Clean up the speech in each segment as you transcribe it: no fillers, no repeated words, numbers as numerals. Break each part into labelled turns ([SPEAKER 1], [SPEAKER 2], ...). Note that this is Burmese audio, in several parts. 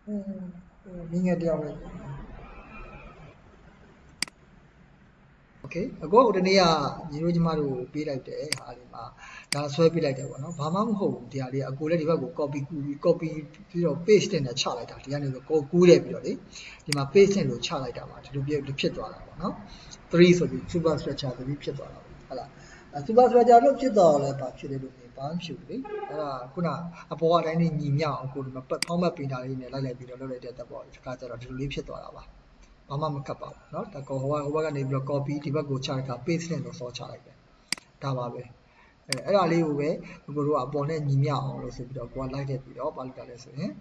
[SPEAKER 1] Minga dia apa? Okay, aku udah nih ya, jiru cuma lu pilih deh, hari mah, dah sesuai pilih deh, no, bama mau dia dia, aku lihat dia aku copy, itu paste nih, cari dah, dia nih aku kuliah pilih deh, dia mah paste nih, cari dah, mah, itu dia pilih tuh lah, no, three so dia, super structure tu pilih tuh lah, alah, super structure tu pilih tuh lah, pak pilih tu nih, paham sih, alah, kuna, apa orang ini nyia, aku, mah, paham pindah ini, lah, pilih lalu dia tak boleh, sekarang tu pilih tuh lah, Mama makapa, no? Tako hawa ka ne bilo copy ဒီဘက်ကိုချလိုက်တာ paste နဲ့တော့စောချလိုက်တယ်ဒါပါပဲအဲ့ဒါလေးကိုပဲကိုတို့ကအပေါ်နဲ့ညီမျှအောင်လို့ဆိုပြီးတော့ကိုကလိုက်တဲ့ပြီးတော့ဘာလုပ်တာလဲဆိုရင်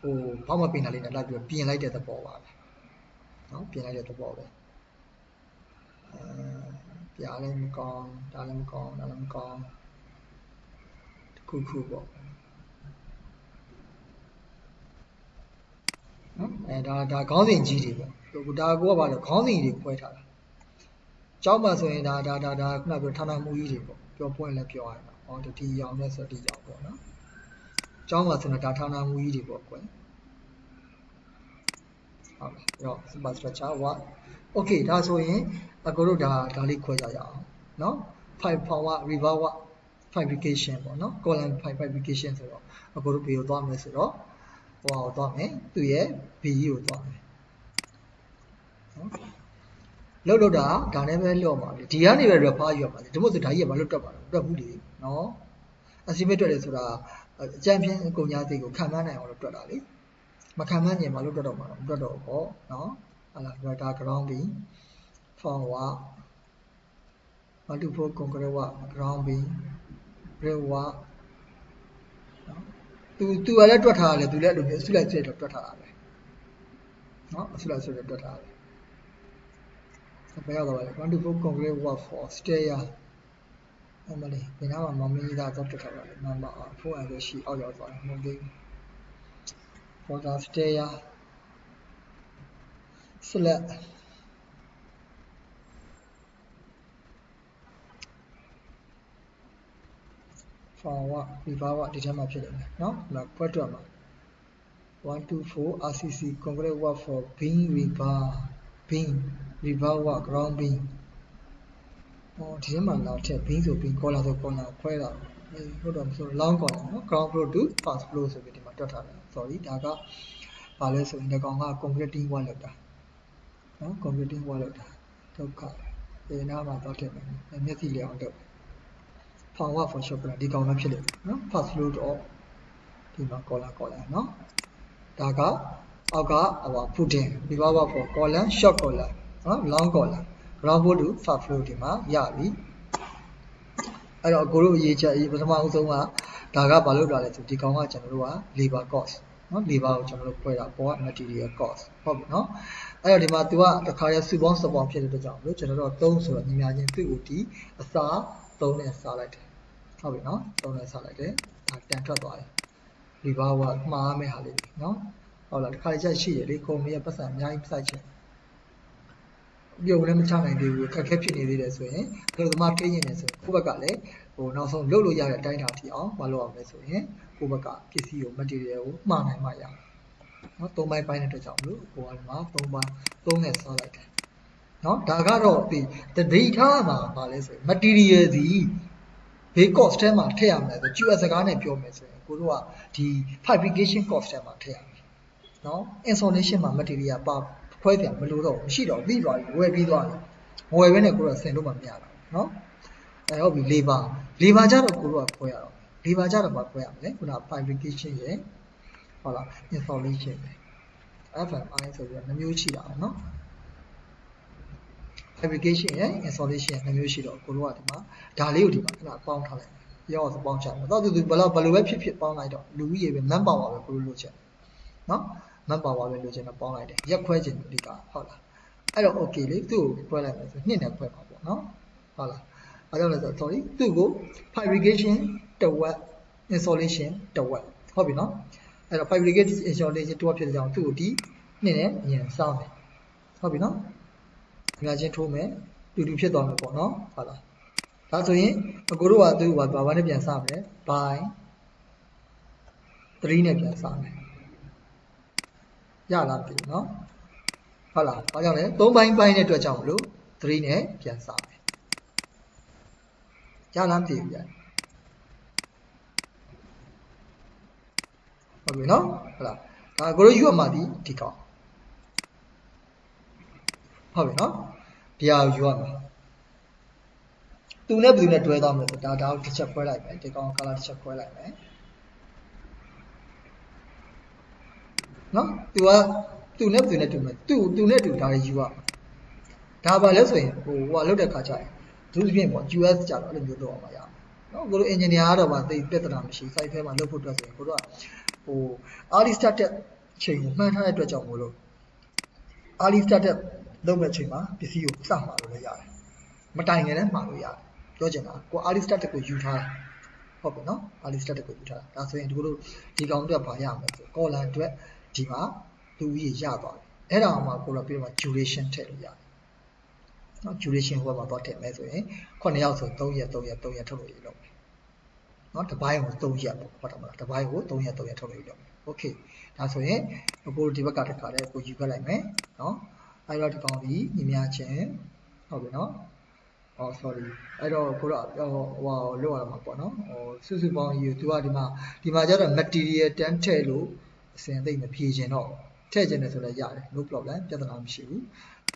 [SPEAKER 1] ဟိုဘောက်မပင်တာလေးနဲ့လိုက်ပြီးတော့ပြင်လိုက်တဲ့သဘောပါပဲနော်ပြင်လိုက်တဲ့သဘောပဲပြားလည်းမကောင်းဒါလည်းမကောင်းဒါလည်းမကောင်းတစ်ခုခုပေါ့နော်ဒါခေါင်းစဉ်ကြီးတွေပေါ့ဒါကိုကဘာလဲခေါင်းစဉ်တွေဖွဲထားတာကျောင်းမှာဆိုရင်ဒါခုနကပြောဌာနမှုကြီးတွေပေါ့ပြောပွင့်လည်းပြောရတာဟောဒီရောင်နဲ့ဆိုဒီရောင်ပေါ့နော်ကျောင်းမှာဆိုတော့ဒါဌာနမှုကြီးတွေပေါ့ကွယ်ဟုတ်လားအဲ့တော့ super structure 1 okay ဒါဆိုရင်အကိုတို့ဒါလေးခွဲကြရအောင်နော် 5 power reverse fabrication ပေါ့နော် column fabrication ဆိုတော့အကိုတို့ဘယ်ကိုသွားမလဲဆိုတော့ဟိုအောင်သွားမယ်သူရဲ့ B ကိုသွားမယ်နော်လောက်တာဒါနဲ့ပဲလော့ပါလေဒီကနေပဲ refer ယူရပါလေဒီမို့ဆိုဒါကြီးကဘာလို့တွက်ပါလဲတွက်ဘူးလေနော် estimate တွက်တယ်ဆိုတာအကြံပြင်းအကုန်ညာသိကိုခံမှန်းနိုင်အောင်လို့တွက်တာလေမခံမှန်းရင်ဘာလို့တွက်တော့မှာတွက်တော့ပေါ့နော်ဟာလား data ground beam form work 124 concrete work ground beam brick work နော်သူကလည်းတွက်ထားတယ်သူလည်းအဲ့လိုမျိုးအစုလိုက်ဆွဲတော့တွက်ထားတာပဲနော်အစုလိုက်ဆွဲတော့တွက်ထားတယ်ဘယ်ရောက်တော့လဲ124 concrete work for stair အမလေးဒီနားမှာမမင်းကြီးသားတော့တွက်ထားပါလေမမဖုန်းအရရှိအောက်ရောက်သွားတယ်မဟုတ်သေးဘူး for the stair select forward reverse ဒီထဲမှာဖြစ်တယ်နော်ဒီမှာဖွက်တွက်မှာ124 RCC concrete work for beam reverse work ground beam ဟောဒီထဲမှာနောက်ထပ် beam ဆို beam collar ဆို collar ခွဲတာဟုတ်တော့မဆို long collar နော် ground floor to first floor ဆိုပြီးဒီမှာတွက်ထားတယ် sorry ဒါကဘာလဲဆိုရင်ဒီကောင်က concreting work လုပ်တာနော် concreting work လုပ်တာဒုက္ခဒီနားမှာတော့ထည့်မယ်မျက်စိလျောင်းတော့ forward for short collar ဒီကောင်လည်းဖြစ်လိမ့်မယ်နော် first floor တော့ဒီမှာ collar နော်ဒါကအောက်ကဟို footing ဒီဘက် for collar short collar နော် long collar ground floor to first floor ဒီမှာရပြီအဲ့တော့ကိုတို့အရေးချက်ပထမအဆုံးကဒါကဘာလို့လာလဲဆိုဒီကောင်ကကျွန်တော်တို့က labor cost နော် labor ကိုကျွန်တော်တို့ဖွဲ့တာပေါ်က material cost ဟုတ်ပြီနော်အဲ့တော့ဒီမှာ तू ကတခါရဲစုပေါင်းစပေါင်းဖြစ်တဲ့အတွက်ကြောင့်လို့ကျွန်တော်တို့3ဆိုတော့ညီမချင်းသူ့ကိုဒီအစား3နဲ့စားလိုက်တယ်ဟုတ်ပြီနော်3နဲ့စားလိုက်တယ်ဒါတန်ထွက်သွားတယ် labor ကမှားမယ်ဟာလေးနော်ဟုတ်လားတခါချက်ရှိတယ်လေကုမ္ပဏီကပတ်စံအများကြီးစိုက်ချင်ပြုံလည်းမချနိုင်သေးဘူးခက်ခဲဖြစ်နေသေးတယ်ဆိုရင်ဘယ်လိုမှထိရင်နေဆိုကိုယ့်ဘက်ကလည်းဟိုနောက်ဆုံးလုပ်လို့ရတဲ့အတိုင်းအတာထိအောင်မလုပ်အောင်လဲဆိုရင်ကိုယ့်ဘက်ကပစ္စည်းကို material ကိုမှားနိုင်မှရနော်3ပိုင်းတဲ့အတွက်ကြောင့်မလို့ကိုယ်ကဒီမှာ3ပိုင်း3နဲ့ဆောက်လိုက်တယ်နော်ဒါကတော့ဒီ data မှာပါလဲဆိုရင် material စီဘေး cost ထဲမှာထည့်ရမယ်ဆို QS စကားနဲ့ပြောမယ်ဆိုရင်ကိုတို့ကဒီ fabrication cost ထဲမှာထည့်ရမယ်နော် installation မှာ material ပါခွဲပြန်မလို့တော့မရှိတော့ပြီးသွားပြီဝယ်ပြီးသွားတယ်မဝယ်ဘဲနဲ့ကိုတို့ကဆင်လို့မှမရတော့နော်အဲဟုတ်ပြီ labor ကြတော့ကိုတို့ကခွဲရတော့ labor ကြတော့မခွဲရမလဲခုန fabrication ရဲ့ဟုတ်လား installation ပဲ FMI ဆိုပြီးတော့နှမျိုးရှိတာအောင်နော် fabrication ရဲ့ installation နှမျိုးရှိတော့ကိုတို့ကဒီမှာဒါလေးကိုဒီမှာခဏပေါင်းထားလိုက်ရောစပေါင်းချတယ်တော့သူဘယ်လိုပဲဖြစ်ပေါင်းလိုက်တော့လူကြီးရေပဲ man power ပဲကိုတို့လိုချင်နော် man power ပဲလိုချင်တော့ပေါင်းလိုက်တယ်ရက်ခွဲခြင်းဒီကဟုတ်လားအဲ့တော့ okay လေသူ့ကိုခွဲလိုက်မယ်ဆိုနှစ်နဲ့ခွဲပါပေါ့နော်ဟုတ်လားဘာကြောင့်လဲဆိုတော့ sorry သူ့ကို fabrication တစ်ဝက် installation တစ်ဝက်ဟုတ်ပြီနော်အဲ့တော့ fabrication installation တစ်ဝက်ဖြစ်တဲ့ကြောင့်သူ့ကိုဒီနှစ်နဲ့ညင်စားမယ်ဟုတ်ပြီနော်ငါချင်းထိုးမယ်တူဖြစ်သွားမယ်ပေါ့နော်ဟုတ်လားဒါဆိုရင်အကိုတို့ကသူ့ဘာနဲ့ပြန်စမယ် by 3နဲ့ပြန်စမယ် ရလားမသိဘူးเนาะဟုတ်လားဘာကြောင့်လဲ3ပိုင်းပိုင်းတဲ့အတွက်ကြောင့်မလို့3နဲ့ပြန်စမယ်ရလားမသိဘူးဗျဟုတ်ပြီเนาะဟုတ်လားဒါကိုတို့ယူရမှာဒီကောင်ဟုတ်ပြီเนาะဒီဟာကိုယူရမှာသူနဲ့ဘယ်သူနဲ့တွဲသွားမလဲဆိုဒါကိုတစ်ချက်ခွဲလိုက်မယ်ဒီကောင် color တစ်ချက်ခွဲလိုက်မယ်เนาะသူနဲ့ဘယ်သူနဲ့တူမလဲသူနဲ့တူဒါတွေယူရမှာဒါပါလဲဆိုရင်ဟိုလောက်တဲ့ခါကျရင်ဒုတိယပေါ့ US ကြတော့အဲ့လိုမျိုးလုပ်အောင်မရဘူးเนาะကိုတို့ engineer ကတော့ဗာသိပြဿနာမရှိ site ထဲမှာလုပ်ဖို့အတွက်ဆိုရင်ကိုတို့ကဟို early start တဲ့အချိန်ကိုမှန်းထားတဲ့အတွက်ကြောင့်မို့လို့ early start လုပ်မဲ့အချိန်မှာပစ္စည်းကိုစမှာလို့လည်းရတယ်မတိုင်ခင်လည်းမှာလို့ရတယ်ပြောချင်တာကို early start ကိုယူထားတာဟုတ်ပြီเนาะ early start ကိုယူထားတာဒါဆိုရင်ဒီကိုတို့ဒီကောင်အတွက်ဗာရမယ်ဆို column အတွက်ဒီမှာသူ့ကြီးရသွားတယ်အဲ့ဒါမှကိုတို့ပြီးတော့ duration ထည့်လို့ရတယ်เนาะ duration ဟိုမှာတော့ထည့်မယ်ဆိုရင်9ရောက်ဆို3ရက်ထုတ်လို့ရလုပ်မယ်เนาะတစ်ပိုင်းကို3ရက်ပေါ့ဟုတ်တယ်မလားတစ်ပိုင်းကို3ရက်ထုတ်လို့ရလုပ်မယ်โอเคဒါဆိုရင်ကိုဒီဘက်ကတစ်ခါတည်းကိုယူခဲ့လိုက်မယ်เนาะအဲ့တော့ဒီကောင်ဒီညီမချင်းဟုတ်ပြီเนาะsorry အဲ့တော့ကိုတော့ဟိုလောက်ရမှာပေါ့เนาะစုစုပေါင်းကြီးကို तू ကဒီမှာကျတော့ material တန်းထည့်လို့အစင်သိမ့်မဖြေခြင်းတော့ထည့်ခြင်းနဲ့ဆိုလည်းရတယ် no problem ပြဿနာမရှိဘူး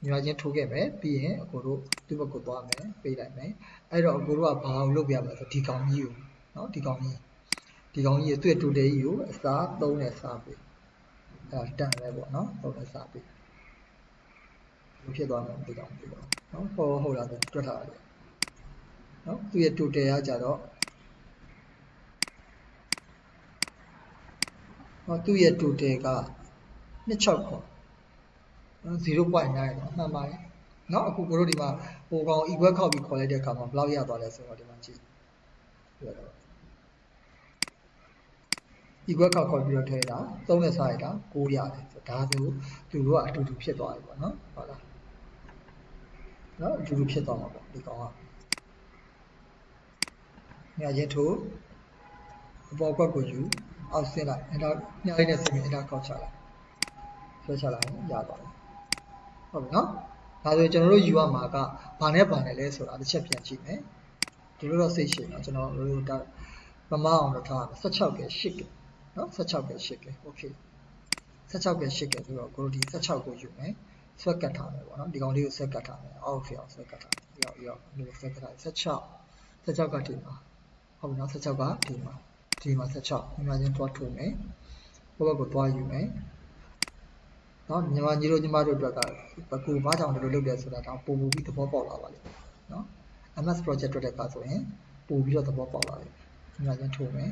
[SPEAKER 1] ညီမချင်းထိုးခဲ့မယ်ပြီးရင်အကိုတို့သူ့ဘက်ကိုသွားမယ်ပေးလိုက်မယ်အဲ့တော့အကိုတို့ကဘာအောင်လုပ်ပြမလဲဆိုဒီကောင်ကြီးကိုเนาะဒီကောင်ကြီးကိုသူ့တူတယ်ကြီးကိုအစား3နဲ့စားပေးအဲ့ဒါတန်ပဲပေါ့เนาะ3နဲ့စားပေးဘယ်ဖြစ်သွားမလဲမသိတော့ဘူးเนาะဟုတ်လားတွက်ထားရတယ်เนาะသူ့ရဲ့ total ကကြတော့သူ့ရဲ့ total က260ခွန်0.9เนาะမှန်ပါတယ်เนาะအခုကိုတို့ဒီမှာဟိုကောင် equal ခောက်ပြီးခေါ်လိုက်တဲ့အခါမှာဘယ်လောက်ရသွားလဲဆိုတော့ဒီမှာကြည့်ပြတော့ equal ခောက်ခေါ်ပြီးတော့ထည့်တာ3နဲ့စားရတာ9ရတယ်ဆိုဒါဆိုသူတို့ကအတူတူဖြစ်သွားပြီပေါ့เนาะဟုတ်လားเนาะအတူတူဖြစ်သွားမှာပေါ့ဒီကောင်ကညချင်းထိုးအပေါ်ကွက်ကိုယူအောက်ဆင်းလိုက်အဲ့ဒါညလေးနဲ့ဆင်းပြီးအဲ့ဒါကောက်ချလိုက်ဆွဲချလိုက်ရသွားတယ်ဟုတ်ပြီနော်ဒါဆိုကျွန်တော်တို့ယူရမှာကဘာနဲ့လဲဆိုတာတစ်ချက်ပြန်ကြည့်မယ်ဒီလိုတော့စိတ်ရှိနော်ကျွန်တော်တို့ဒါပမာအောင်တော့ထား16က8ကနော်16က8ကโอเค16က8ကဆိုတော့ကိုတို့ဒီ16ကိုယူမယ်ဆွဲကတ်ထားမယ်ပေါ့နော်ဒီကောင်လေးကိုဆွဲကတ်ထားမယ်အောက်ဖြစ်အောင်ဆွဲကတ်ထားမယ်ရောက်ဒီလိုဆွဲကတ်ထား16ကဒီမှာဟုတ်ပြီနော်16ကဒီမှာ16ညီမချင်းတွားထိုးမယ်ဘက်ကိုတွားယူမယ်နော်ညီမကြီးတို့ညီမတို့အတွက်ကကိုဘာကြောင့်ဒီလိုလုပ်လဲဆိုတာတော့ပို့ပြီးသဘောပေါက်လာပါလိမ့်မယ်နော် MS project အတွက်ကဆိုရင်ပို့ပြီးတော့သဘောပေါက်လာတယ်ညီမချင်းထိုးမယ်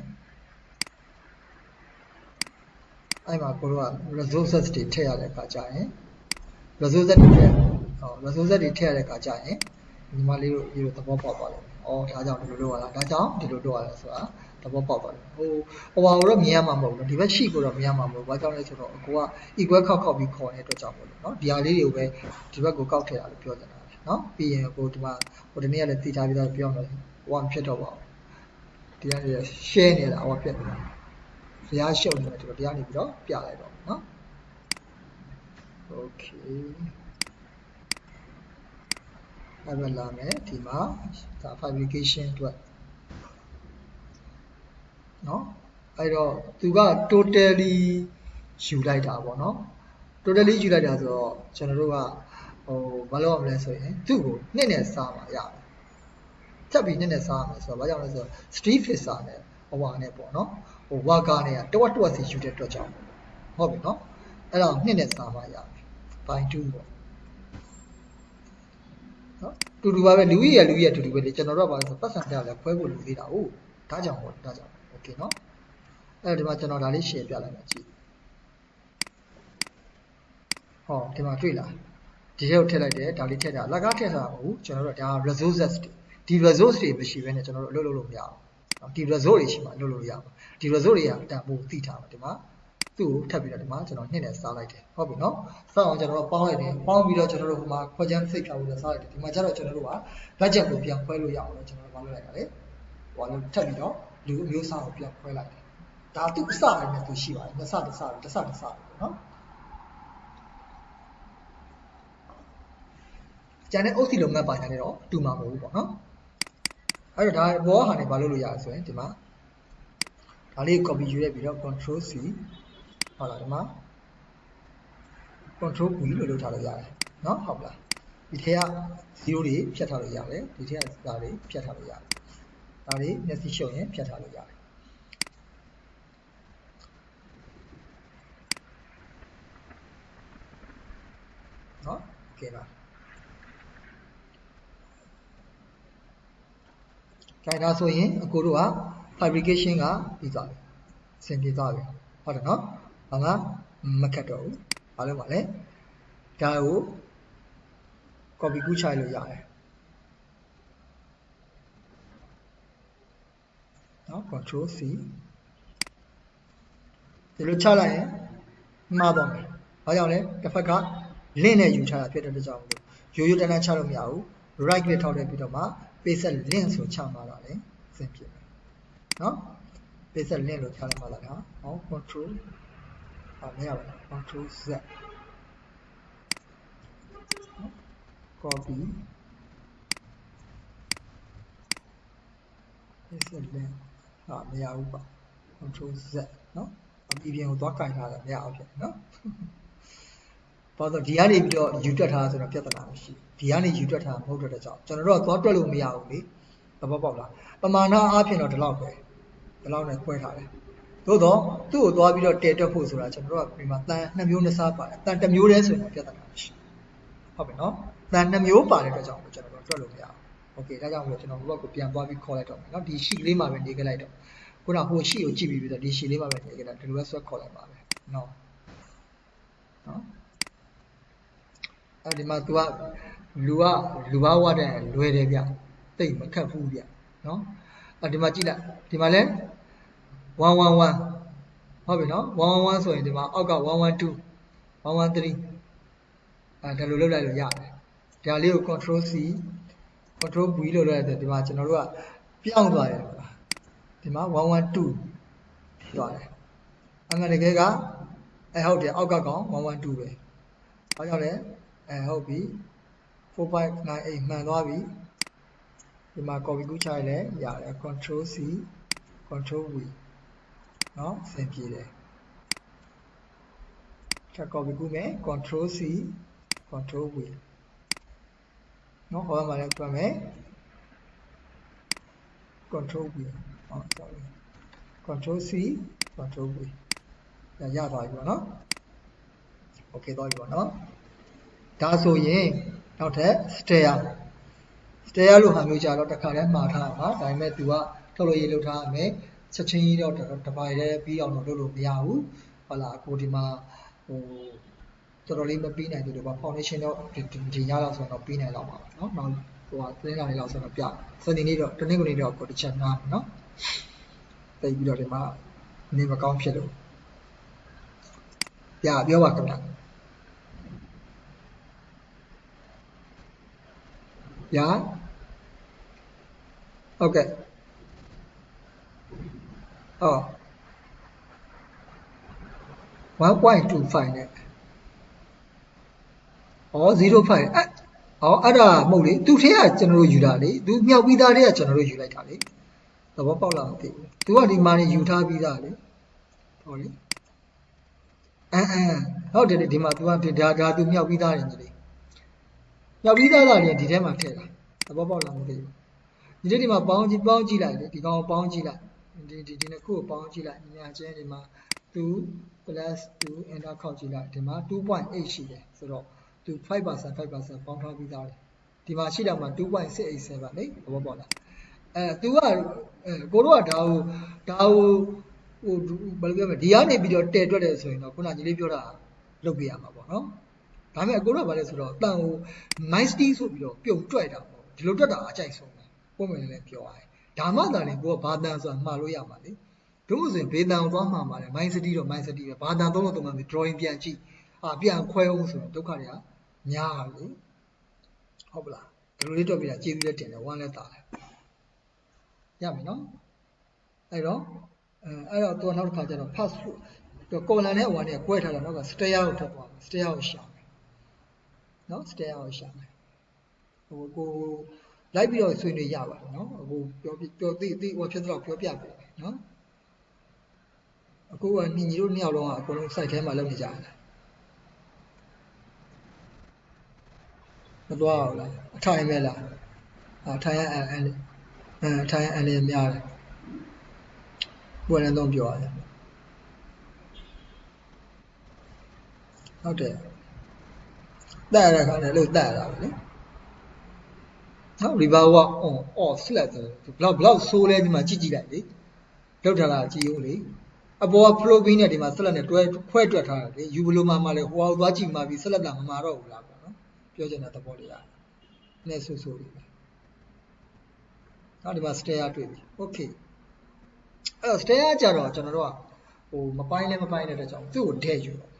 [SPEAKER 1] အဲ့မှာကိုတို့က resources တွေထည့်ရတဲ့အခါကျရင် resources တွေထည့်ရတဲ့အခါကျရင်ညီမလေးတို့ဒီလိုသဘောပေါက်သွားတယ်ဒါကြောင့်ဒီလိုလုပ်ရတာဒါကြောင့်ဒီလိုလုပ်ရတာဆိုတာသဘောပေါက်သွားတယ်ဟိုကိုတော့မြင်ရမှာမဟုတ်ဘူးဒီဘက်ရှိကိုတော့မြင်ရမှာမဟုတ်ဘူးဘာကြောင့်လဲဆိုတော့အကိုက equal ခောက်ပြီးခေါ်နေတဲ့အတွက်ကြောင့်မို့လို့เนาะဒီဟာလေးတွေကိုပဲဒီဘက်ကိုကောက်ထည့်တာလို့ပြောနေတာเนาะပြီးရင်ကိုဒီမှာဒီနေ့ကလည်းသိထားပြီးသားပြောမယ်ဟိုကဖြစ်တော့ပါဘူးဒီကနေ share နေတာဟိုဖြစ်နေတာဇာတ်ရှုပ်နေတယ်ဒီကနေပြီးတော့ပြလိုက်တော့เนาะ okay အဲ့ဒါလာမယ်ဒီမှာဒါ fabrication အတွက်เนาะအဲ့တော့သူက totally ယူလိုက်တာပေါ့เนาะ totally ယူလိုက်တာဆိုတော့ကျွန်တော်တို့ကဘာလုပ်ရမလဲဆိုရင်သူ့ကိုနှစ်နဲ့စားမှာရတယ်ချက်ပြီးနှစ်နဲ့စားရမယ်ဆိုတော့ဘာကြောင့်လဲဆိုတော့ street fixer နဲ့ဟိုနဲ့ပေါ့เนาะဟို worker နဲ့တဝက်စီယူတဲ့အတွက်ကြောင့်ဟုတ်ပြီเนาะအဲ့တော့နှစ်နဲ့စားမှာရတယ် by 2ပေါ့เนาะတူတူပါပဲလူကြီးရတူတူပဲလေကျွန်တော်တို့ကဘာလဲဆိုပတ်စံပြလဲခွဲဖို့လူသေးတာဟုတ်ဒါကြောင့်ပေါ့ဒါကြောင့် okay เนาะအဲ့ဒီမှာကျွန်တော်ဒါလေး share ပြလိုက်မယ်ကြည့်ဟောဒီမှာတွေ့လားဒီထဲကိုထည့်လိုက်တယ်ဒါလေးထည့်တာလက်ကားထည့်တာမဟုတ်ဘူးကျွန်တော်တို့ဒါ resources တွေဒီ resource တွေမရှိဘဲနဲ့ကျွန်တော်တို့အလုပ်လုပ်လို့မရဘူးဒီ resource တွေရှိမှအလုပ်လုပ်လို့ရမှာဒီ resource တွေကတန်ဖိုးသိထားမှာဒီမှာသူ့ကိုထပ်ပြီးတော့ဒီမှာကျွန်တော်နှစ်နဲ့စားလိုက်တယ်ဟုတ်ပြီနော်စားအောင်ကျွန်တော်တို့ပေါင်းလိုက်တယ်ပေါင်းပြီးတော့ကျွန်တော်တို့ဟိုမှာခွက်ချမ်းစိတ်ဖြာပြီးတော့စားလိုက်တယ်ဒီမှာကျတော့ကျွန်တော်တို့က budget ကိုပြန်ခွဲလို့ရအောင်လို့ကျွန်တော်တို့မလုပ်လိုက်တာလေဟိုကထပ်ပြီးတော့လူအမျိုးအစားကိုပြန်ခွဲလိုက်တယ်ဒါသူ့အစတိုင်းနဲ့သူရှိပါတယ်နှစ်စတစ်စပေါ့နော် ကျန်တဲ့ OC လုပ်ငန်းပါညာနဲ့တော့တူမှာမဟုတ်ဘူးပေါ့နော်အဲ့တော့ဒါဘောဟာနေဘာလို့လို့ရလဲဆိုရင်ဒီမှာဒါလေး copy ယူလိုက်ပြီးတော့ control C ဟုတ်လားဒီမှာ control V လို့လုပ်ထားလို့ရတယ်နော်ဟုတ်လားဒီထဲက0တွေဖြတ်ထားလို့ရတယ်ဒီထဲကဒါတွေဖြတ်ထားလို့ရတယ်ဒါတွေမျက်စိရှုပ်ရင်ဖြတ်ထားလို့ရတယ်နော်โอเคပါခိုင်ဒါဆိုရင်အကိုတို့က fabrication ကပြီးသွားပြီအဆင်ပြေသွားပြီဟုတ်တယ်နော်ဘာမှမခက်တော့ဘူးဘာလို့ပါလဲဒါကို copy ကူးချလို့ရတယ်နော် control C ဒီလိုချလိုက်ရင်မှားသွားမယ်ဘာကြောင့်လဲတစ်ဖက်က link နဲ့ယူချတာဖြစ်တဲ့အတွက်ကြောင့်မလို့ရိုးရိုးတန်းတန်းချလို့မရဘူး right click ထောက်လိုက်ပြီးတော့မှ paste link ဆိုချမှာလာတယ်အဆင်ပြေမယ်နော် paste link လို့ချလိုက်မှလာတာဟော control မရပါဘူး control Z copy paste link မရဘူးပါ control Z နော်အပြင်ကိုသွားကင်ထားတာမရအောင်ဖြစ်နော်ဘာလို့ဒီကနေပြီးတော့ယူတွက်ထားဆိုတော့ပြဿနာမရှိဒီကနေယူတွက်ထားမဟုတ်တဲ့ကြောင့်ကျွန်တော်တို့ကသွားတွက်လို့မရဘူးလေသဘောပေါက်လားပမာဏအားဖြင့်တော့ဒီလောက်ပဲဒီလောက်နဲ့ခွဲထားတယ်သို့တော့သူ့ကိုသွားပြီးတော့တည်တွက်ဖို့ဆိုတာကျွန်တော်တို့ကဒီမှာတန်2မျိုးနှစ်စားပါတယ်တန်1မျိုးတည်းဆိုရင်ပြဿနာမရှိဟုတ်ပြီနော်တန်2မျိုးပါတဲ့အတွက်ကြောင့်ကျွန်တော်တို့တွက်လို့မရဘူးโอเคဒါကြောင့်မို့ကျွန်တော်ဘက်ကိုပြန်သွားပြီးခေါ်လိုက်တော့မယ်နော်ဒီ sheet လေးမှာပဲနေခဲ့လိုက်တော့ခုနဟို sheet ကိုကြည့်ပြီးတော့ဒီ sheet လေးမှာပဲနေခဲ့တာဒီလိုပဲဆွဲခေါ်လိုက်ပါမယ်နော်ဒီမှာ तू ကလူဘာဝတဲ့လွယ်တယ်ဗျတိတ်မခက်ဘူးဗျနော်ဒီမှာကြည့်လိုက်ဒီမှာလဲ111ဟုတ်ပြီနော်111ဆိုရင်ဒီမှာအောက်က112 113ဒါလိုလုပ်လိုက်လို့ရတယ်ဒါလေးကို control C control V လို့လုပ်လိုက်တယ်ဒီမှာကျွန်တော်တို့ကပြောင်းသွားတယ်ဒီမှာ112ဖြစ်သွားတယ်အမှန်တကယ်ကဟုတ်တယ်အောက်ကကောင်112ပဲဘာကြောင့်လဲဟုတ်ပြီ4598မှန်သွားပြီဒီမှာ copy ကူးချလိုက်လဲရတယ် control C control V နော်ဆင်ပြေတယ်ထပ် copy ကူးမယ် control C control V နော်ဟောမှာလည်းပြမယ် control V sorry control C control V ရသွားပြီပေါ့နော် okay သွားပြီပေါ့နော်ဒါဆိုရင်နောက်ထပ် stair လို့ဟာမျိုးကြတော့တစ်ခါတည်းမှားထားမှာဒါပေမဲ့ तू ကထုတ်လို့ရေးလုပ်ထားရမယ်ချက်ချင်းကြီးတော့တပိုင်လည်းပြီးအောင်တော့လုပ်လို့မရဘူးဟုတ်လားအခုဒီမှာတော်တော်လေးမပြီးနိုင်သေးလို့ပါ foundation တော့ဒီညလောက်ဆိုတော့ပြီးနိုင်တော့မှာပါเนาะနောက်ဟိုသင်းလာနေလောက်ဆိုတော့ပြစနေနေ့တော့တနင်္ဂနွေနေ့တော့ကိုတစ်ချက်နားမယ်เนาะတိတ်ပြီးတော့ဒီမှာနေမကောင်းဖြစ်လို့ပြောပါခင်ဗျဟုတ်ကဲ့1.25 နဲ့05အဲ့ဒါမဟုတ်လေသူထဲကကျွန်တော်တို့ယူတာလေသူမြောက်ပြီးသားတွေကကျွန်တော်တို့ယူလိုက်တာလေသဘောပေါက်လားမသိဘူးသူကဒီမှာနေယူထားပြီးသားလေဟောလေဟုတ်တယ်ဒီမှာသူကဒါသူမြောက်ပြီးသားတယ်ညီလေးမြောက်ပြီးသားတာတွေဒီထဲမှာထည့်တာသဘောပေါက်လားမသိဘူးဒီမှာပေါင်းကြည့်လိုက်လေဒီကောင်ပေါင်းကြည့်လိုက်ဒီနှစ်ခုကိုပေါင်းကြည့်လိုက်ညာချင်းဒီမှာ2 plus 2 enter ခောက်ကြည့်လိုက်ဒီမှာ 2.8 ရှိတယ်ဆိုတော့သူ 5% ပေါင်းထားပြီးသားတယ်ဒီမှာရှိတာမှာ 2.687 လေသဘောပေါက်လားသူကကိုတို့ကဒါကိုဟိုဘယ်လိုပြောမလဲဒီကနေပြီးတော့တည်တွက်တယ်ဆိုရင်တော့ခုနညီလေးပြောတာလုပ်ပြရမှာပေါ့နော်ဒါပေမဲ့ကိုတို့ကဘာလဲဆိုတော့တန်ကို 90 ဆိုပြီးတော့ပြုံတွက်တာပေါ့ဒီလိုတွက်တာအကြိုက်ဆုံးပဲပုံမှန်လည်းပြောရတယ်ဒါမှသာလေကိုကဘာတန်ဆိုတာမှားလို့ရမှာလေတို့လို့ဆိုရင်ဘေးတန်ကိုသွားမှာပါလေ -city တော့ -city ပဲဘာတန်သုံးလို့မှ drawing ပြန်ကြည့်ပြန်ခွဲအောင်ဆိုတော့ဒုက္ခတွေကများတယ်လေဟုတ်ပလားဒီလိုလေးတွက်ပြတာကျေးဇူးလည်းတင်တယ်ဝမ်းလည်းတာတယ်ရမယ်နော်အဲ့တော့သူကနောက်တစ်ခါကျတော့ fast food သူကော်လန်နဲ့ဝမ်းနဲ့ကွဲထားတာနောက်က stair ကိုထပ်သွားမယ် stair ကိုရှာမယ်နော် stair ကိုရှာမယ် ကိုလိုက်ပြီးတော့ဆွေးနွေးရပါတယ်နော်အခုပြောသိဟိုဖြစ်တော့ပြောပြပြီနော်အခုကညီတို့နှစ်ယောက်လုံးကအကုန်လုံး site ထဲမှာလုပ်နေကြတယ်မသွားဘူးလားအထိုင်ပဲလားအထိုင်အန်လေးများတယ်ဘယ်နဲ့တော့ပြောရတယ်ဟုတ်တယ်တက်ရတဲ့ခါနဲ့လို့တက်ရတာပဲလေနော် river က off flat ဆိုဘလောက်ဆိုးလဲဒီမှာကြည့်လိုက်လေလောက်ထားတာကြည့်ဦးလေအပေါ်က flow beam နဲ့ဒီမှာဆက်လက်နဲ့တွဲခွဲတွက်ထားတာလေယူဘလိုမှာလဲဟိုအောင်သွားကြည့်မှပြီးဆက်လက်လာမမှာတော့ဘူးလားပေါ့နော်ပြောချင်တဲ့သဘောလေးရတယ်နဲ့ဆူလေးပဲနောက်ဒီမှာ stair တွေ့ပြီ okay အဲ့တော့ stair ကြတော့ကျွန်တော်တို့ကဟိုမပိုင်းတဲ့အတွက်ကြောင့်သူ့ကိုဒဲ့ယူတော့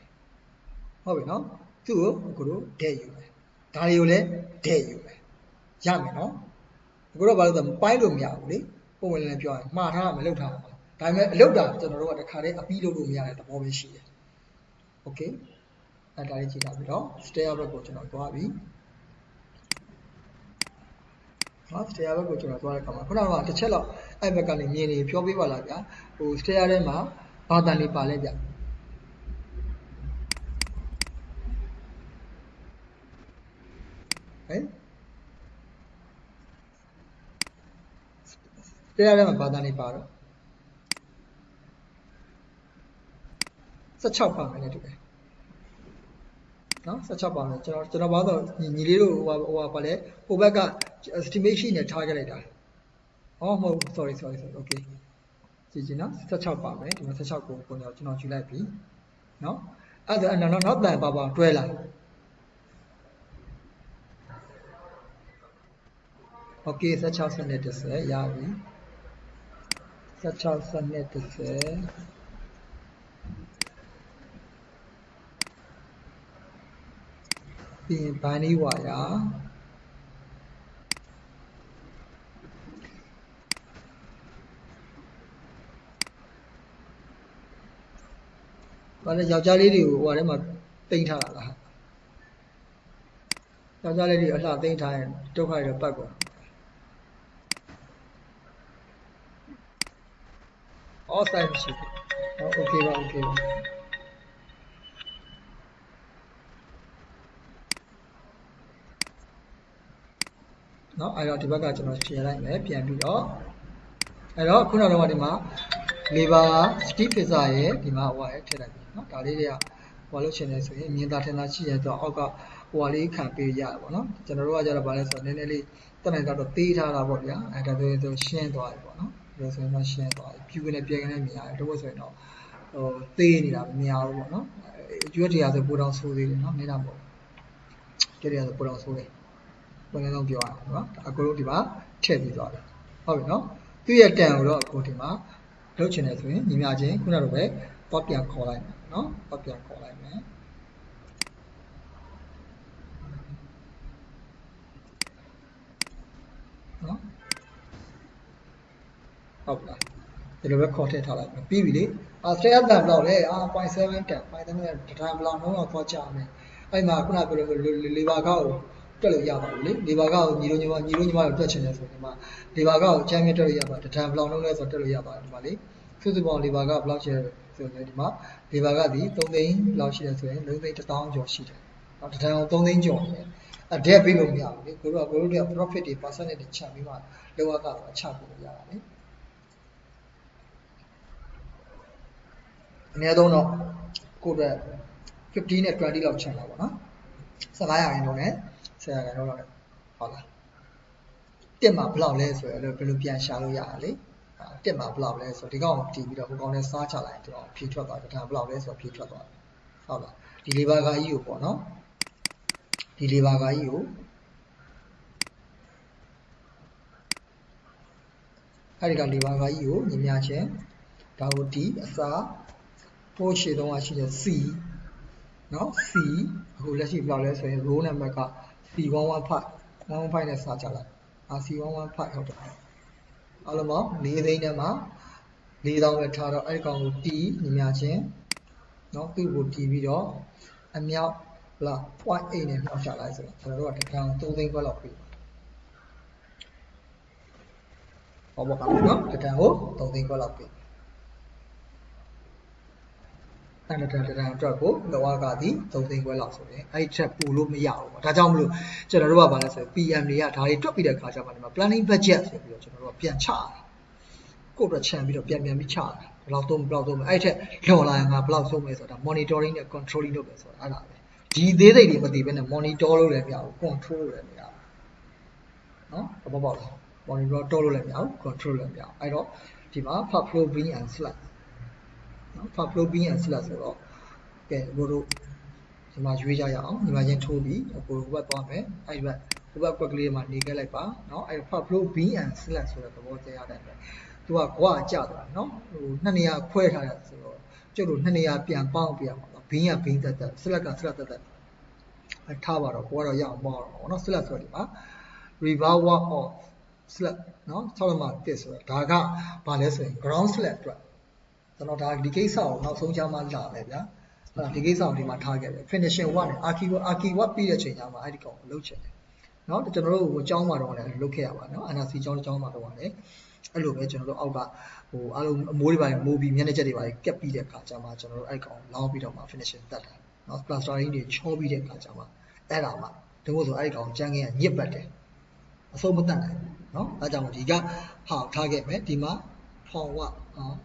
[SPEAKER 1] ဟုတ်ပြီနော်သူ့ကိုအခုတို့ဒဲ့ယူမယ်ဒါတွေကိုလည်းဒဲ့ယူမယ်ရမယ်နော်အခုတော့ဘာလို့လဲဆိုတော့ပိုင်းလို့မရဘူးလေပုံဝင်လည်းပြောရင်မှားထားမှလုပ်ထားမှာဒါပေမဲ့အလုပ်တာကျွန်တော်တို့ကတခါတည်းအပြီးလုပ်လို့မရတဲ့သဘောပဲရှိတယ်โอเคအဲ့ဒါလေးကြည့်ထားပြီတော့ stair ဘက်ကိုကျွန်တော်သွားပြီနော် stair ဘက်ကိုကျွန်တော်သွားတဲ့အခါမှာခုနကတစ်ချက်လောက်အဲ့ဘက်ကနေမြင်နေပြောပေးပါလားဗျာဟို stair ထဲမှာဘာတန်နေပါလဲဗျဟဲ့stair ထဲမှာဘာတန်နေပါတော့16ပါမယ်နဲ့တူတယ်နော်16ပါမယ်ကျွန်တော်ဘာလို့ညီလေးတို့ဟိုပါလဲဟိုဘက်က estimation နဲ့ထားခဲ့လိုက်တာအော်မဟုတ် sorry okay ကြည့်နော်16ပါမယ်ဒီမှာ16ကိုကျွန်တော်ယူလိုက်ပြီနော်အဲ့ဒါနောက်တန်ပါတွဲလာโอเค16စနစ်30ရပြီ16စနစ်30ပြီးရင်ဘန်နီဝါယာဘာလဲယောက်ျားလေးတွေကိုဟိုထဲမှာတိမ့်ထားတာလားယောက်ျားလေးတွေအလှသိမ့်ထားရင်ဒုက္ခတွေပတ်ကုန်အော်ဆိုင်မရှိဘူးโอเคပါနော်အဲ့တော့ဒီဘက်ကကျွန်တော်ရှင်းလိုက်မယ်ပြန်ပြီးတော့အဲ့တော့ခုနကတော့ဒီမှာ lever stick fixer ရဲ့ဒီမှာဟိုရဲ့ထည့်လိုက်ပြီနော်ဒါလေးတွေကဟိုလို့ရှင်းနေဆိုရင်မြင်သာထင်သာရှိရတော့အောက်ကဟိုလေးခံပေးရတာပေါ့နော်ကျွန်တော်တို့ကကြတော့ဗာလဲဆိုတော့နည်းနည်းလေးတက်နိုင်တော့သေးထားတာပေါ့ဗျာအဲ့ဒါဆိုရှင်းသွားပြီပေါ့နော်ဒါဆိုရင်တော့ရှင်းသွားပြီဖြူကနေပြန်ကနေမြင်ရတယ်တော့ဆိုရင်တော့ဟိုသေးနေတာမများဘူးပေါ့နော်ကျွတ်တရားဆိုပိုတောင်ဆိုးသေးတယ်နော်နေတာပေါ့ကျွတ်တရားဆိုပိုတောင်ဆိုးတယ်ဘယ်လိုလုပ်ပြောရအောင်နော်အကိုတို့ဒီမှာထည့်ပြီးသွားတယ်ဟုတ်ပြီနော်သူ့ရဲ့တန်ကိုတော့အကိုဒီမှာလုပ်ချင်တယ်ဆိုရင်ညီမချင်းခုနကတော့ပဲတော့ပြန်ခေါ်လိုက်မယ်နော်တော့ပြန်ခေါ်လိုက်မယ်နော်ဟုတ်လားဒီလိုပဲခေါ်ထည့်ထားလိုက်မယ်ပြီးပြီလေstair တန်ဘလောက်လဲ0.7 တန်0.7တန်ဘလောက်လုံးတော့ခေါ်ချမယ်အဲ့မှာခုနပြောလို့လေဘာကောက်ကိုတွက်လို့ရပါဘူးလေလေဘာကောက်ကိုညီတို့ညီမတို့တွက်ချင်တယ်ဆိုရင်ဒီမှာလေဘာကောက်ကိုအချမ်းမြတွက်လို့ရပါတန်ဘလောက်လုံးလဲဆိုတော့တွက်လို့ရပါတယ်ဒီမှာလေစုစုပေါင်းလေဘာကဘလောက်ရှိလဲဆိုရင်ဒီမှာလေဘာကဒီ3သိန်းလောက်ရှိတယ်ဆိုရင်3သိန်း1000ကျော်ရှိတယ်နော်တန်အောင်3သိန်းကျော်တယ်အဲ့ဒါပေးလို့မရဘူးလေကိုတို့တွေက profit တွေ percentage တွေချပြီးမှလောကကတော့ချဖို့ရတာလေအနည်းဆုံးတော့ကိုယ့်အတွက်50နဲ့20လောက်ချင်တာပေါ့နော်15ရာခိုင်နှုန်းနဲ့10ရာခိုင်နှုန်းလောက်ဟုတ်လားတက်မှာဘယ်လောက်လဲဆိုရင်ဘယ်လိုပြန်ရှာလို့ရတာလေတက်မှာဘယ်လောက်လဲဆိုတော့ဒီကောင်တီးပြီးတော့ဟိုကောင်နဲ့စားချလိုက်ဒီကောင်ဖြေထွက်သွားတယ်ဒါဘယ်လောက်လဲဆိုတော့ဖြေထွက်သွားတယ်ဟုတ်လားဒီလေးပါးကားကြီးကိုပေါ့နော်ဒီလေးပါးကားကြီးကိုအဲ့ဒီကလေးပါးကားကြီးကိုညီမချင်းဒါကိုဒီအစားပိုးရှည်တော့ရှိတဲ့ C နော် C အခုလက်ရှိဘယ်လောက်လဲဆိုရင် row number က C115 နဲ့စားချလိုက်C115 ဟုတ်တယ်အားလုံးပေါင်း4သိန်းထဲမှာ4000ပဲထားတော့အဲ့ဒီကောင်ကိုတီးညီမချင်းနော်သူ့ကိုတီးပြီးတော့အမြောက်လား 0.8 နဲ့မြောက်ချလိုက်ဆိုတော့ကျွန်တော်တို့ကတကံ3သိန်းခွဲလောက်ပြီ ဟောပေါ့ကောင်နော်တတန်ကို3သိန်းခွဲလောက်ပေးအဲ့တတန်အတွက်ကိုလောကသည်3သိန်းခွဲလောက်ဆိုရင်အဲ့ချက်ပို့လို့မရဘူးပေါ့ဒါကြောင့်မလို့ကျွန်တော်တို့ကဘာလဲဆိုရင် PM တွေကဒါတွေတွက်ပြီးတဲ့ခါကျမှဒီမှာ planning budget ဆိုပြီးတော့ကျွန်တော်တို့ကပြန်ချတယ်ကိုယ့်အတွက်ခြံပြီးတော့ပြန်ပြီးချတယ်ဘယ်လောက်သုံးအဲ့ထက်လော်လာရင်ငါဘယ်လောက်သုံးမယ်ဆိုတာ monitoring နဲ့ controlling လုပ်တယ်ဆိုတာအဲ့ဒါပဲဒီသေးစိတ်တွေမသိဘဲနဲ့ monitor လုပ်လည်းမရဘူး control လုပ်လည်းမရဘူးနော်ဘာပေါ့လဲ monitor တော့လုပ်လည်းမရဘူး control လည်းမရဘူးအဲ့တော့ဒီမှာ flow bean and slack နော် flow bean and slack ဆိုတော့ကဲဘို့တို့ဒီမှာရွေးကြရအောင်ဒီမှာချင်းထိုးပြီးကိုဘက်သွားမယ်အဲ့ဘက်ကွက်ကလေးမှာနေခဲ့လိုက်ပါနော်အဲ့ flow bean and slack ဆိုတဲ့သဘောတရားတယ်သူကကွာကြသွားနော်ဟိုနှစ်နေရာခွဲထားတယ်ဆိုတော့ကျုပ်တို့နှစ်နေရာပြန်ပေါင်းပြရမှာဘင်းကဘင်းတက်ဆက်လက်ကဆက်လက်တက်ထားပါတော့ကိုကတော့ရအောင်ပေါင်းတော့နော်ဆက်လက်ဆိုဒီမှာ reverse walk off slack နော်ဆောက်ရမှာတက်ဆိုတော့ဒါကဘာလဲဆိုရင် ground slack အတွက်ကျွန်တော်ဒါဒီကိစ္စကိုနောက်ဆုံးကြားမှလာမယ်ဗျာအဲ့ဒါဒီကိစ္စကိုဒီမှာထားခဲ့တယ် finishing work နဲ့ archi work ပြီးတဲ့ချိန်ကျမှအဲ့ဒီကောင်ကိုလုပ်ချင်တယ်နော်ကျွန်တော်တို့ဟိုအကြောင်းမှာတော့လည်းလုပ်ခဲ့ရပါနော် NRC အကြောင်းမှာတော့လည်းအဲ့လိုပဲကျွန်တော်တို့အောက်ကဟိုအားလုံးအမိုးတွေပါမိုးပြီးမျက်နှာချက်တွေပါကက်ပြီးတဲ့အခါကျမှကျွန်တော်တို့အဲ့ကောင်လောင်းပြီးတော့မှ finishing တက်တယ်နော် plastering တွေချောပြီးတဲ့အခါကျမှအဲ့ဒါမှတမို့ဆိုအဲ့ကောင်ကြမ်းခင်းကညစ်ပတ်တယ်အဆုံးမတက်နိုင်ဘူးနော်အဲကြောင့်ဒီကဟာထားခဲ့မယ်ဒီမှာ forward နော်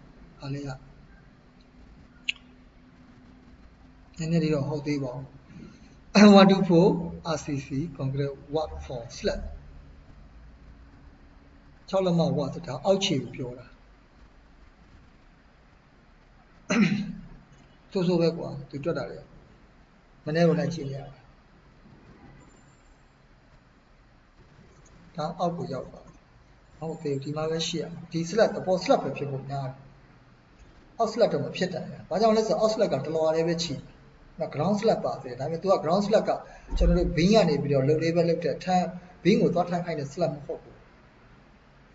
[SPEAKER 1] အားလေးကနည်းနည်းလေးတော့ဟုတ်သေးပါဘူး 124 RCC concrete work for slab 6လက်မဝါဆိုတာအောက်ခြေကိုပြောတာဆိုပဲကွာသူတွက်တာလေမနေ့ကလည်းကြည့်နေရတယ်ဒါအောက်ကိုရောက်သွားဟုတ်ကဲ့ဒီမှာပဲရှိရဒီ slab အပေါ် slab ပဲဖြစ်ဖို့များတယ်အောက် slab တော့မဖြစ်တယ်ဘာကြောင့်လဲဆိုတော့အောက် slab ကတလော်လေးပဲချီနော် ground slab ပါတယ်ဒါပေမဲ့ तू က ground slab ကကျွန်တော်တို့ဘင်းကနေပြီးတော့လုံလေးပဲလုပ်တဲ့ထမ်းဘင်းကိုသွားထမ်းခိုင်းတဲ့ slab မဟုတ်ဘူး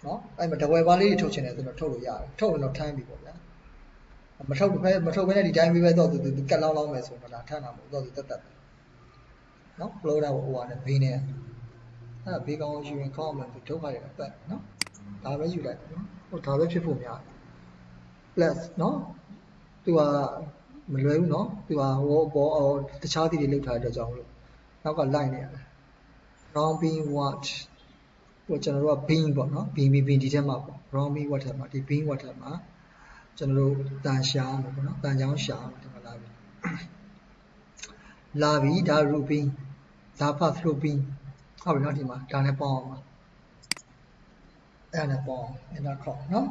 [SPEAKER 1] နော်အဲ့မှာတဝယ်ပါလေးတွေထုတ်ချင်တယ်ဆိုတော့ထုတ်လို့ရတယ်ထုတ်ရင်တော့ထမ်းပြီပေါ့ဗျာမထုတ်ဘဲနဲ့ဒီတိုင်းပဲတော့သူကတ်လောင်းမယ်ဆိုတော့ဒါထမ်းတာမဟုတ်တော့သူတက်ပဲနော် flow တာဟိုဟာနဲ့ဘင်းနဲ့အဲ့ဘေးကောင်းယူရင်ကောင်းမှသူဒုက္ခရအပတ်နော်ဒါပဲယူလိုက်နော်ဟိုဒါပဲဖြစ်ဖို့များ plus နော်သူကမလွယ်ဘူးနော်သူကဟိုဘောတခြားတီတွေလောက်ထားတဲ့အတွက်ကြောင့်လို့နောက်ကလိုက်နေရတယ် round beam watch ဟိုကျွန်တော်တို့က beam ပေါ့နော် beam ဒီထဲမှာပေါ့ round beam watch ထဲမှာဒီ beam watch ထဲမှာကျွန်တော်တို့တန်ရှားမှာပေါ့နော်တန်ချောင်းရှာမှာဒီမှာလာပြီဒါ rubin ဒါ path flow beam ဟုတ်ပြီနော်ဒီမှာဒါနဲ့ပေါင်းအောင်ပါအဲ့ဒါနဲ့ပေါင်းအဲ့ဒါခေါ့နော်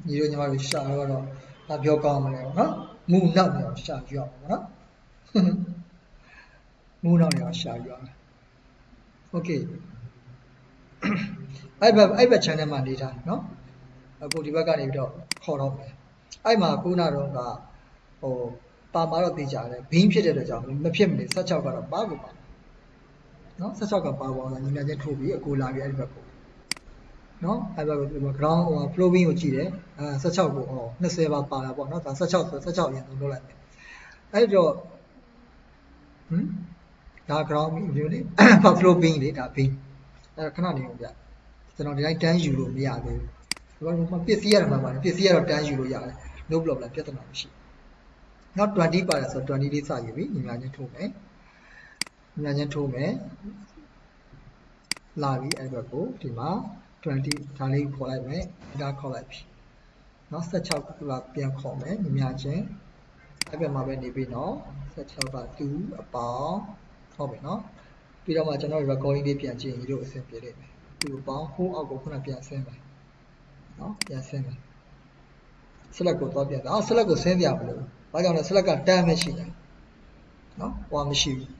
[SPEAKER 1] ညီတို့ညီမတို့ရှာတော့ဒါပြောကောင်းမလဲပေါ့နော်မူနောက်နေအောင်ရှာကြည့်အောင်ပေါ့နော်မူနောက်နေအောင်ရှာကြည့်အောင်โอเคအဲ့ဘက် channel မှာနေတာနော်အခုဒီဘက်ကနေပြီးတော့ခေါ်တော့မယ်အဲ့မှာခုနတော့ကဟိုပါမှာတော့သိကြတယ်ဘင်းဖြစ်တဲ့အတွက်ကြောင့်မဖြစ်မနေ16ကတော့ပါကိုပါနော်16ကပါပေါ်လာညီမချင်းထိုးပြီးအကူလာပြီးအဲ့ဒီဘက်ကိုနော်အဲ့ဘက်ကို ground ဟို flowing ကိုကြည့်တယ်16ကို20ပါပါလာပေါ့နော်ဒါ16ဆို16ရင်သုံးလုပ်လိုက်မယ်အဲ့တော့ဒါ ground မျိုးလေ flowing လေဒါ beam အဲ့ခဏနေအောင်ပြကျွန်တော်ဒီတိုင်းတန်းယူလို့မရသေးဘူးဒီမှာပစ္စည်းရမှာပါတယ်ပစ္စည်းရတော့တန်းယူလို့ရတယ် no problem ပြဿနာမရှိနောက်20ပါတယ်ဆိုတော့20လေးစယူပြီညီမချင်းထိုးမယ်ညီမချင်းထိုးမယ်လာပြီအဲ့ဘက်ကိုဒီမှာ20ဒါလေးခေါ်လိုက်မယ်ဒါခေါ်လိုက်ပြီနော်16ကပြန်ခေါ်မယ်ညီမချင်းအဲ့ဘက်မှာပဲနေပြီနော်16က2အပေါင်းဟုတ်ပြီနော်ပြီးတော့မှကျွန်တော် recording လေးပြန်ကြည့်ရင်ဒီလိုအဆင်ပြေလိမ့်မယ်ဒီအပေါင်းဟိုးအောက်ကိုခုနပြန်ဆင်းမယ်နော်ပြန်ဆင်းမယ် select ကိုသွားပြန်တာselect ကိုဆင်းပြမလို့ဘာကြောင့်လဲ select ကတန်းပဲရှိတယ်နော်ဟိုမရှိဘူး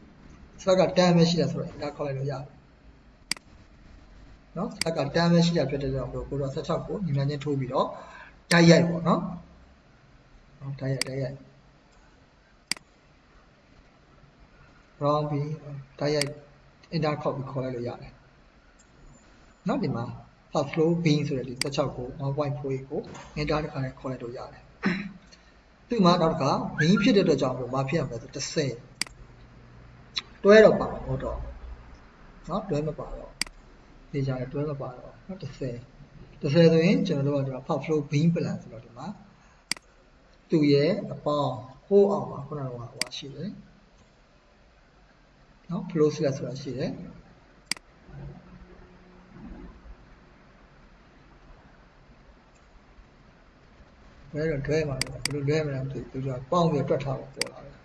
[SPEAKER 1] select ကတန်းပဲရှိတယ်ဆိုတော့ဒါခေါ်လိုက်လို့ရတယ်နော် select ကတန်းပဲရှိတာဖြစ်တဲ့ကြောင့်ကိုတော့16ကိုညီမချင်းထိုးပြီးတော့တိုက်ရိုက်ပေါ့နော်တိုက်ရိုက် round ပြီးတိုက်ရိုက် enter ခေါက်ပြီးခေါ်လိုက်လို့ရတယ်နော်ဒီမှာ path flow beam ဆိုတဲ့ဒီ16ကို 1.4 ကို enter တစ်ခါနဲ့ခေါ်လိုက်လို့ရတယ်ဒီမှာနောက်တစ်ခါ beam ဖြစ်တဲ့အတွက်ကြောင့်ဘာဖြစ်ရမလဲဆို30တွဲတော့ပါဟုတ်တော့နော်တွဲမပါတော့ဒီ သေချာတယ်တွဲမပါတော့နော်30ဆိုရင်ကျွန်တော်တို့ကဒီမှာ pop flow beam plan ဆိုတော့ဒီမှာသူ့ရဲ့အပေါင်းဟိုးအောင်ပါခုနကဟိုရှိတယ်နော် flow select ဆိုတာရှိတယ်ဘယ်လိုတွဲမှာလဲဘယ်လိုလွဲမလဲမသိဘူးသူကပေါင်းပြီးတွက်ထားဖို့ပေါ်လာတယ်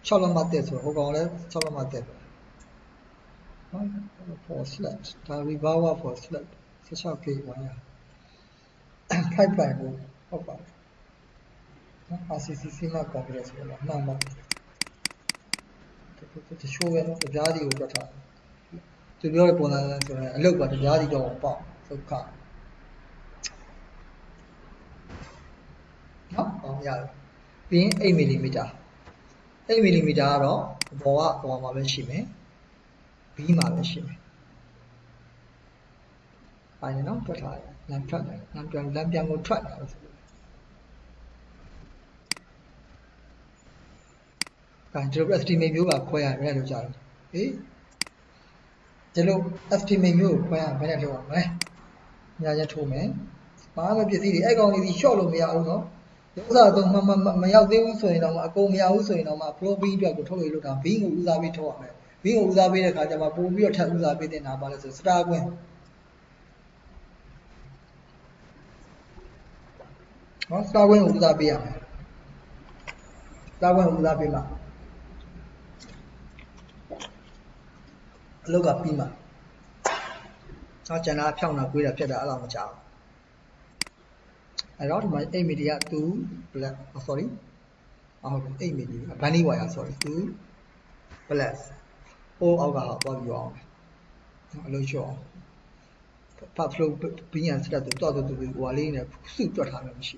[SPEAKER 1] 6လက်မှတ်တက်ဆိုဟိုကောင်လည်း6လက်မှတ်တက်ပဲနော် for select ဒါ revolver for select 16k ဝင်ရ5 by ကိုဟုတ်ပါတယ်နော် RCCC မှာ complex ဆိုတော့မှန်ပါတချို့ပဲနော်ကြားစီကိုတွက်ထားသူပြောတဲ့ပုံစံဆိုရင်အလုပ်ကကြားစီတော့ပေါ့သုခနော်ဟောရတယ်ပြီးရင်8 mm 8 mm ကတော့ဘောကဟိုမှာပဲရှိမယ် B မှာပဲရှိမယ်အဲ့နော်တွက်ထားတယ်လမ်းထွက်တယ်လမ်းပြန်ကိုထွက်တယ်ဆိုလို့ဒါကျွန်တော် estimate မျိုးကခွဲရတယ်လို့ကြားတယ်ဟေးဒီလို estimate မျိုးကိုခွဲရဘယ်နဲ့လုပ်အောင်လဲညာချက်ထိုးမယ်ဘာမှပစ္စည်းတွေအဲ့ကောင်တွေဒီ short လို့မရဘူးနော်ဥစားတော့မရောက်သေးဘူးဆိုရင်တော့အကုန်မရဘူးဆိုရင်တော့ pro b အတွက်ကိုထုတ်ရလို့တာ b ကိုဦးစားပေးထုတ်ရမယ် b ကိုဦးစားပေးတဲ့ခါကျမှပို့ပြီးတော့ထပ်ဦးစားပေးတင်တာပါလဲဆို star ကွင်းနော် star ကွင်းကိုဦးစားပေးရမယ် star ကွင်းကိုဦးစားပေးမှာအလုပ်ကပြီးမှာကျန်တာဖြောင်းတာကွေးတာဖြတ်တာအဲ့လိုမကြောက်အဲ့တော့ဒီမှာ8 mm က2 black sorry ဟုတ်တယ်8 mm bunny wire sorry 2 plus အောက်ကဟာသွားပြီးအောင်အလုပ်ရှော့အောင် pop flow ပြီးရင်စတက်တော့သူဟိုလေးနဲ့စုတွက်ထားမှမရှိ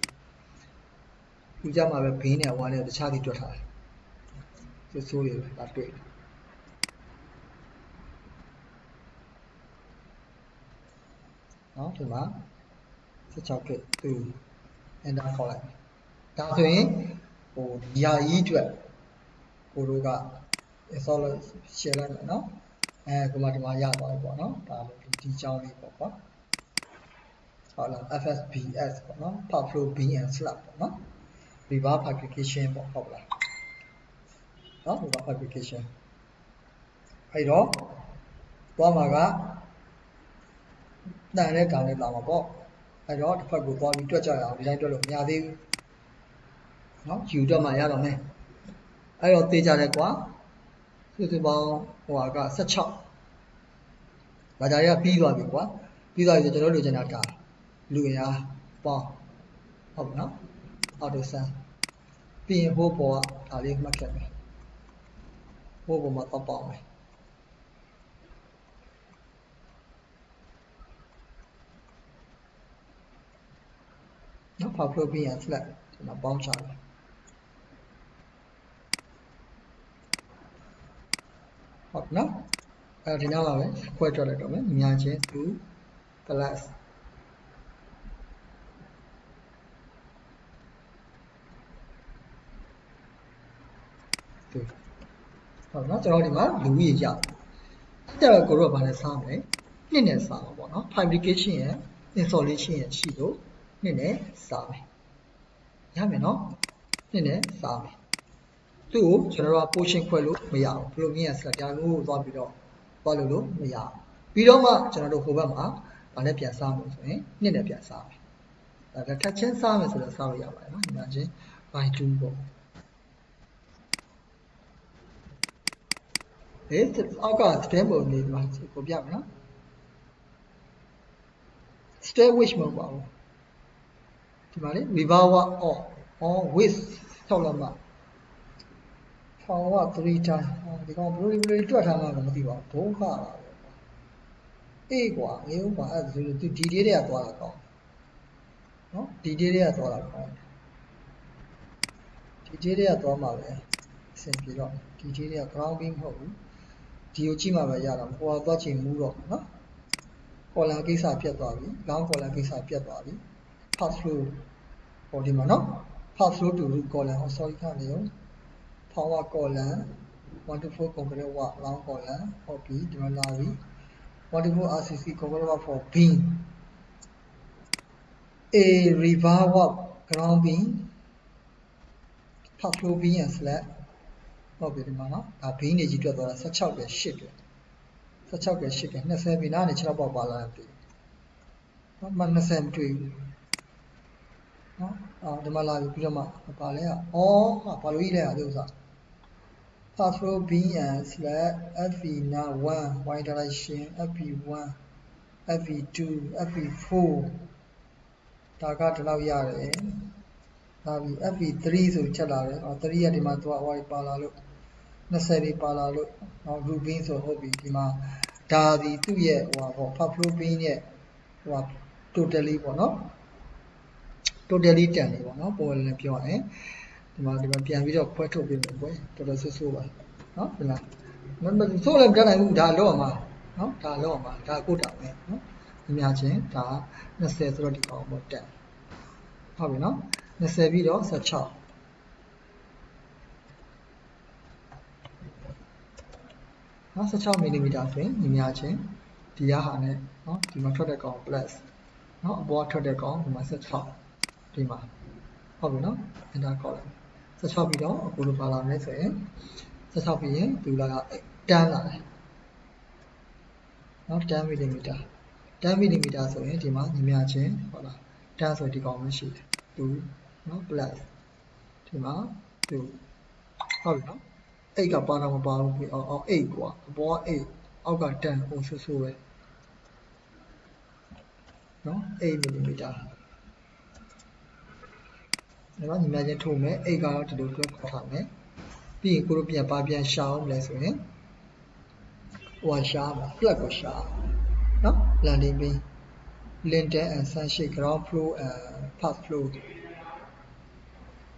[SPEAKER 1] ဘူးကြမှာပဲဘင်းနဲ့ဟိုနဲ့တခြားတွေတွက်ထားတယ်ဆိုးတွေဒါတွေ့နော်ဒီမှာ16 k သူ enter ခေါ်လိုက်ဒါဆိုရင်ဟိုယာကြီးအတွက်ကိုတို့က install ရှယ်လိုက်မယ်နော်ဒီမှာရသွားပြီပေါ့နော်ဒါဒီကြောင်းလေးပေါ့ကွာဟုတ်လား FSBS ပေါ့နော် pop flow beam and slab ပေါ့နော် reverse fabrication ပေါ့ဟုတ်လားနော် reverse fabrication အဲ့တော့သွားမှာကတန်တဲ့ကောင်လေးလာမှာပေါ့အဲ့တော့တစ်ဖက်ကိုသွားပြီးတွက်ကြရအောင်ဒီတိုင်းတွက်လို့မရသေးဘူးနော်ယူတော့မှရတော့မယ်အဲ့တော့သေးကြတယ်ကွာစုစုပေါင်းဟိုက16ဘာသာရေးပြီးသွားပြီကွာပြီးသွားပြီဆိုကျွန်တော်လိုချင်တာဒါလူရအားပေါင်းဟုတ်နော်အော်တိုဆန်ပြီးရင်ဟိုးပေါ်ကဒါလေးမှတ်ခဲ့မယ်ဟိုးပေါ်မှာတော့ပေါင်းမယ်နော် pop flow ပြီးရင် flat ဒီမှာပေါင်းချတယ်ဟုတ်နော်ဒီနောက်ပါပဲခွဲထွက်လိုက်တော့မယ်ညာချင်း2 plus ဟုတ်နော်ကျွန်တော်ဒီမှာလူကြီးရအဲ့တော့ကိုတို့ကဘာလဲစားမလဲနှစ်နဲ့စားမှာပေါ့နော် fabrication ရဲ့ installation ရဲ့ရှိလို့နှစ်နဲ့စားမယ်ရမယ်နော်နှစ်နဲ့စားမယ်သူ့ကိုကျွန်တော်တို့က portion ခွဲလို့မရဘူးဘလို့မြင်ရစကားကြားလို့သွားပြီးတော့သွားလို့မရဘူးပြီးတော့မှကျွန်တော်တို့ဟိုဘက်မှာဘာနဲ့ပြန်စားမယ်ဆိုရင်နှစ်နဲ့ပြန်စားမယ်ဒါထပ်ချင်းစားမယ်ဆိုတော့စားလို့ရပါတယ်နော်ညာချင်း by 2ပေါ့အောက်က step ပုံလေးမှာကိုပြမယ်နော် step which မဟုတ်ပါဘူးဒီမှာလေ revolver on with 6လက်မှထောင်က3 time ဒီကောင်ဘယ်လိုတွက်ထားမှလည်းမသိပါဘူးဒုက္ခပါပဲအေးကွာအေးဥပမာအဲ့ဒါဆိုဒီ day တွေကသွားတာကောင်းနော်ဒီ day တွေကသွားတာကောင်းဒီ day တွေကသွားမှပဲအဆင်ပြေတော့ဒီ day တွေက ground beam မဟုတ်ဘူးဒီကိုကြည့်မှပဲရတော့ဟိုကသွားချင်မူးတော့နော်ကော်လန်ကိစ္စပြတ်သွားပြီလောင်းကော်လန်ကိစ္စပြတ်သွားပြီ pass flow ဟိုဒီမှာနော် pass flow to root ကော်လန် sorry ခဏနေရော power ကော်လန်124 concrete ဝလောင်းကော်လန်ဟုတ်ပြီဒီမှာလာပြီ multiple RCC cover for beam. A reverse warp ground beam, path flow beam and slack. ဟုတ်ပြီဒီမှာနော်ဒါဘီးနေကြီးတွက်သွားတာ16ပဲ8ပဲ16ပဲ8ပဲ20ပြီနားနေ6ပေါက်ပါလာတယ်နော်မှ20မတွေ့ဘူးနော်ဒီမှာလာပြီးတော့မှပါလဲဟာဘာလို့ကြီးလဲအဲ့ဥစ္စာ path flow beam and slack FV1 y direction FV1 FV2 FV4 ဒါကဒီလောက်ရတယ်ဒါပြီး FV3 ဆိုချက်လာတယ်3ကဒီမှာသူကဟိုပါလာလို့20တွေပါလာလို့နော် Rubin ဆိုဟုတ်ပြီဒီမှာဒါဒီသူ့ရဲ့ဟိုပေါ့ Pablo Bean ရဲ့ဟို totally ပေါ့နော် totally တန်နေပေါ့နော်ပေါ်လည်းပြောရရင်ဒီမှာပြန်ပြီးတော့ခွဲထုတ်ပေးမယ်ကွယ်တော်တော်ဆိုးပါနော်ဒီလားဆိုးလည်းမတတ်နိုင်ဘူးဒါလောက်အောင်ပါနော်ဒါလောက်အောင်ပါဒါကိုတောင်ပဲနော်အများချင်းဒါ20ဆိုတော့ဒီကောင်ပေါ့တက်ဟုတ်ပြီနော်20ပြီးတော့16နော်16 mm ဆိုရင်ညီများချင်းဒီရဟာနဲ့နော်ဒီမှာထွက်တဲ့ကောင် plus နော်အပေါ်ထွက်တဲ့ကောင်ဒီမှာ16ဒီမှာဟုတ်ပြီနော် enter ခေါ်လိုက်16ပြီးတော့အခုလိုပါလာမယ်ဆိုရင်16ပြီးရင်ဒီလာကတန်းလာတယ်နော်10 mm 10 mm ဆိုရင်ဒီမှာညီများချင်းဟုတ်လားတန်းဆိုဒီကောင်မရှိတယ်2နော် plus ဒီမှာ2ဟုတ်ပြီနော်8ကပါတော့မပါဘူးပြီအော်8ကွာအပေါ်က8အောက်က10ဟိုဆိုးပဲနော်8 mm ဒါမှညီမချင်းထိုးမယ်8ကတော့ဒီလိုတွဲခေါ်ထားမယ်ပြီးရင်ကိုတို့ပြန်ရှာအောင်လဲဆိုရင်ဟိုရှာမှာ flat ကိုရှာနော် landing beam lintel and sunshade ground floor and path floor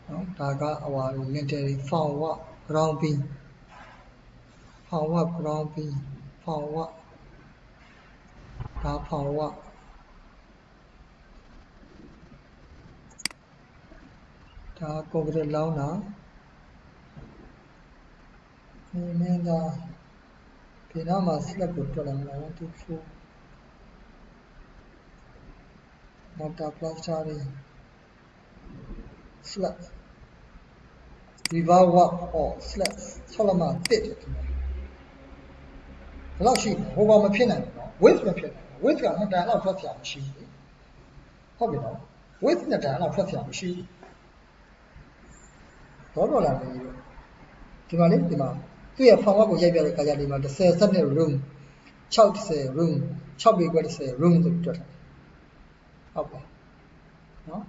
[SPEAKER 1] နော်ဒါကဟို lintel found what ground beam found what ground beam found what ဒါ found what ဒါကွန်ကရစ်လောင်းတာမင်းကဒီနားမှာ slab ကိုတွက်လိုက်မလား1 2 4 mortar plastering slab reverse warp or slab 6လက်မတစ်တယ်ခင်ဗျာဘယ်လောက်ရှိဟိုဘာမဖြစ်နိုင်ဘူးနော် width မဖြစ်နိုင်ဘူး width က2တန်လောက်ထွက်ပြမရှိဘူးဟုတ်ပြီနော် width 2တန်လောက်ထွက်ပြမရှိဘူးတော့လာနေပြီဒီမှာလေဒီမှာသူ့ရဲ့ form ကိုရိုက်ပြတဲ့အခါကျဒီမှာ10 set နဲ့ room 60 room 6ပေခွဲ10 room ဆိုပြီးတွက်ထားဟုတ်ပါနော်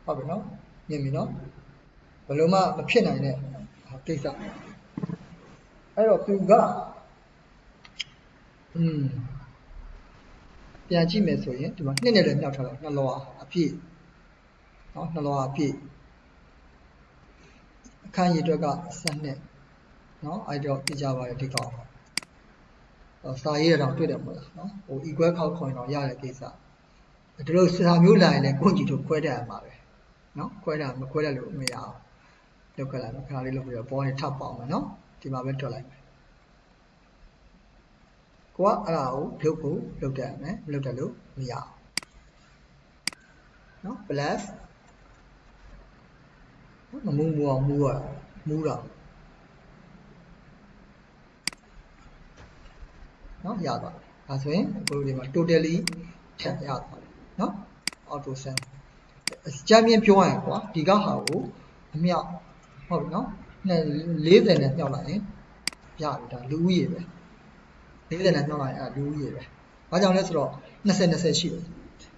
[SPEAKER 1] ဟုတ်ပြီနော်မြင်ပြီနော်ဘယ်လိုမှမဖြစ်နိုင်တဲ့ကိစ္စအဲ့တော့သူကပြန်ကြည့်မယ်ဆိုရင်ဒီမှာနှစ်နဲ့လည်းမြောက်ထားတယ်နှစ်လွှာအပြည့်နော်နှစ်လွှာအပြည့်အခန်းရည်အတွက်က12နော်အဲ့တော့ပြကြပါတယ်ဒီကောင်စာရေးရတော့တွေ့တယ်မဟုတ်လားနော်ဟို equal ခေါက်ခေါ်ရင်တော့ရတဲ့ကိစ္စဒီလိုစာမျိုးလာရင်လည်းကိုကြည့်ထုတ်ခွဲတတ်ရမှာပဲနော်ခွဲတာမခွဲတတ်လို့မရအောင်လုပ်ခဲ့လိုက်မယ်ခဏလေးလုပ်ပြီးတော့ဘောနဲ့ထပ်ပေါအောင်မယ်နော်ဒီမှာပဲတွက်လိုက်မယ်ကိုကအဲ့ဒါကိုလုပ်တတ်ရမယ်မလုပ်တတ်လို့မရအောင်နော် plus မမူအောင်မူတော့နော်ရသွားတယ်ဒါဆိုရင်ကိုတို့ဒီမှာ totally ထပ်ရသွားတယ်နော် auto send ကြမ်းပြင်းပြောရရင်ကွာဒီကဟာကိုအမြောက်ဟုတ်ပြီနော်40နဲ့မြောက်လိုက်ရင်ရပြီဒါလူဦးရေပဲ40နဲ့မြောက်လိုက်ရင်လူဦးရေပဲဘာကြောင့်လဲဆိုတော့20ရှိတယ်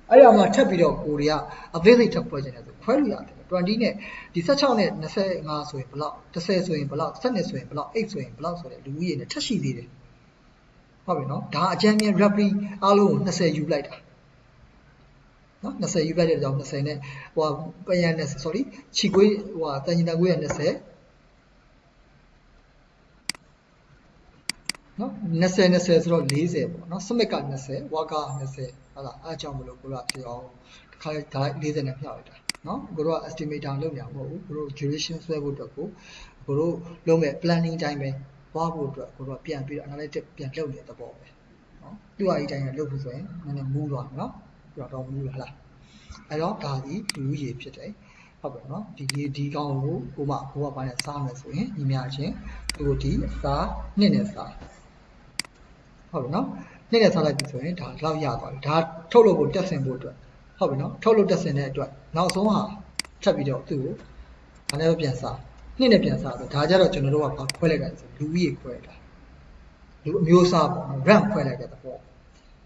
[SPEAKER 1] အဲ့ဒါမှထပ်ပြီးတော့ကိုတွေကအသေးစိတ်ထပ်ဖွဲ့ခြင်းလဲဆိုခွဲလို့ရတယ်20နဲ့ဒီ16နဲ့25ဆိုရင်ဘလောက်10ဆိုရင်ဘလောက်12ဆိုရင်ဘလောက်8ဆိုရင်ဘလောက်ဆိုတဲ့လူဦးရေနဲ့ထပ်ရှိသေးတယ်ဟုတ်ပြီနော်ဒါအကြမ်းမြင် roughly အားလုံးကို20ယူလိုက်တာနော်20ယူလိုက်တဲ့ကြောင့်20နဲ့ဟိုပယံနဲ့ sorry ခြိခွေးဟိုတန်ကြီးတန်ခွေးရ20နော်20ဆိုတော့40ပေါ့နော်စမစ်က20ဝါက20ဟုတ်လားအားကြောင့်မလို့ကိုကပြောအောင်တစ်ခါလေးဒါ40နဲ့ဖြောက်လိုက်တာနော်ကိုတို့က estimator လုပ်နေတာမဟုတ်ဘူးကိုတို့ duration ဆွဲဖို့အတွက်ကိုတို့လုပ်မဲ့ planning တိုင်းပဲဝါဖို့အတွက်ကိုတို့ကပြန်ပြီးတော့ analytic ပြန်လုပ်နေတဲ့သဘောပဲ သူ့အတိုင်းနဲ့လုပ်ဖို့ဆိုရင်နည်းနည်းမူးသွားမယ်နော်ပြတော့မူးလားအဲ့တော့ဒါဒီလူရည်ဖြစ်တယ်ဟုတ်ပြီနော်ဒီကောင်ကိုကဘာနဲ့စားမယ်ဆိုရင်ညီမချင်းသူဒီစားနှစ်နဲ့စားဟုတ်ပြီနော်နှစ်နဲ့စားလိုက်ပြီဆိုရင်ဒါလောက်ရသွားပြီဒါထုတ်လုပ်ဖို့တက်ဆင်ဖို့အတွက်ဟုတ်ပြီနော်ထုတ်လုပ်တက်ဆင်တဲ့အတွက်နောက်ဆုံးဟာထပ်ပြီးတော့သူ့ကိုဘာနဲ့ပြန်စားနှစ်နဲ့ပြန်စားဆိုဒါကြတော့ကျွန်တော်တို့ကခွဲလိုက်တာဆိုလူရည်ခွဲတာလူအမျိုးအစားပေါ့ rank ခွဲလိုက်တဲ့သဘော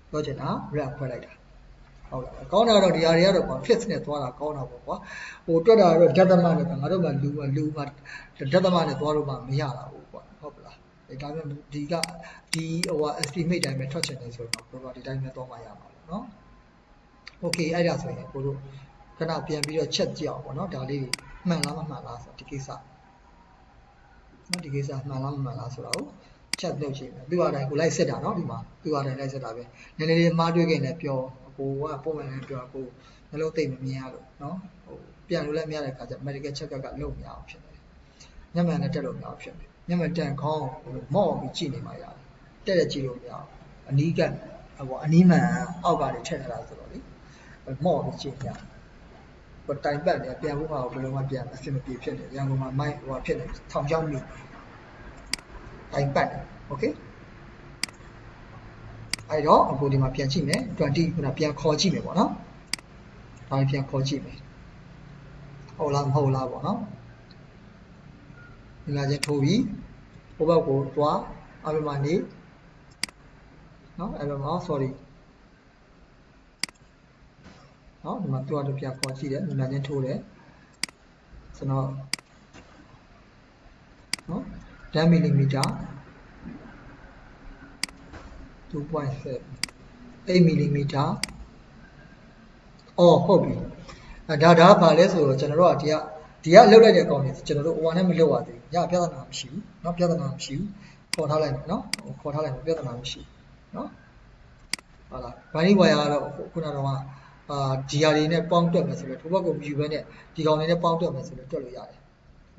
[SPEAKER 1] ပြောချင်တာ rank ခွဲလိုက်တာဟုတ်လားကောင်းတာတော့ဒီဟာတွေကတော့ fix နဲ့သွားတာကောင်းတာပေါ့ကွာဟိုတွက်တာတော့ဓာတ်သမနဲ့ငါတို့ကလူကဓာတ်သမနဲ့သွားလို့မှမရတာဘူးကွာဟုတ်ပလားဒါပေမဲ့ဒီဟို estimate တိုင်းပဲထွက်ချင်တယ်ဆိုတော့ဒီတိုင်းပဲသွားမှရမှာပေါ့နော် okay အဲ့ဒါဆိုရင်ကိုတို့ခဏပြန်ပြီးတော့ check ကြည့်အောင်ပေါ့နော်ဒါလေးမှန်လားမမှန်လားဆိုဒီကိစ္စနော်ဒီကိစ္စမှန်လားမမှန်လားဆိုတော့ချက်လုပ်ကြည့်မယ်သူ့အတိုင်းကိုလိုက်စစ်တာနော်ဒီမှာသူ့အတိုင်းလိုက်စစ်တာပဲနည်းနည်းလေးမှားတွေ့ခဲ့နေပြောကိုကပုံမှန်လည်းပြောကိုနှလုံးသိမ့်မမြင်ရလို့နော်ဟိုပြန်လို့လည်းမရတဲ့ခါကျ medical check up ကလုပ်မရအောင်ဖြစ်တယ်ညမှန်နဲ့တက်လို့မရအောင်ဖြစ်တယ်ညမှန်တန်ခေါင်းမော့ပြီးကြည့်နေမှရတယ်တက်ကြည့်လို့မရအောင်အနီးကဟိုအနီးမှန်အောက်ကနေထည့်ထားတာဆိုတော့လေမော့ပြီးကြည့်ရဟိုတိုင်ပတ်နေပြန်ဖို့ဟာဘယ်လိုမှပြန်အဆင်မပြေဖြစ်နေရန်ကုန်မှာမိုက်ဟိုဖြစ်နေထောင်ချောင်းမိတိုင်ပတ်โอเคအဲ့တော့အခုဒီမှာပြန်ကြည့်မယ်20ခုနပြန်ခေါ်ကြည့်မယ်ပေါ့နော်ဒါပြန်ခေါ်ကြည့်မယ်ဟုတ်လားမဟုတ်လားပေါ့နော်ဒီမှာချင်းထိုးပြီးဟိုဘက်ကိုသွားအပြင်မှာနေနော်အဲ့တော့ sorry နော်ဒီမှာသူ့အတူပြန်ခေါ်ကြည့်တယ်ဒီမှာချင်းထိုးတယ်ဆိုတော့နော်10 mm 2.7 8 mm အော်ဟုတ်ပြီဒါပါလဲဆိုတော့ကျွန်တော်တို့ကဒီကလှုပ်လိုက်တဲ့ကောင်တွေကျွန်တော်တို့ဟိုနဲ့မလှုပ်ရသေးဘူးညပြဿနာမရှိဘူးเนาะပြဿနာမရှိဘူးခေါ်ထားလိုက်မယ်เนาะခေါ်ထားလိုက်မယ်ပြဿနာမရှိဘူးเนาะဟုတ်လားဘိုင်းဝါယာကတော့ခုနကတော့ဒီဟာတွေနဲ့ပေါင်းတွက်မယ်ဆိုတော့ဒီဘက်ကိုမြူပဲနဲ့ဒီကောင်တွေနဲ့ပေါင်းတွက်မယ်ဆိုတော့တွက်လို့ရတယ်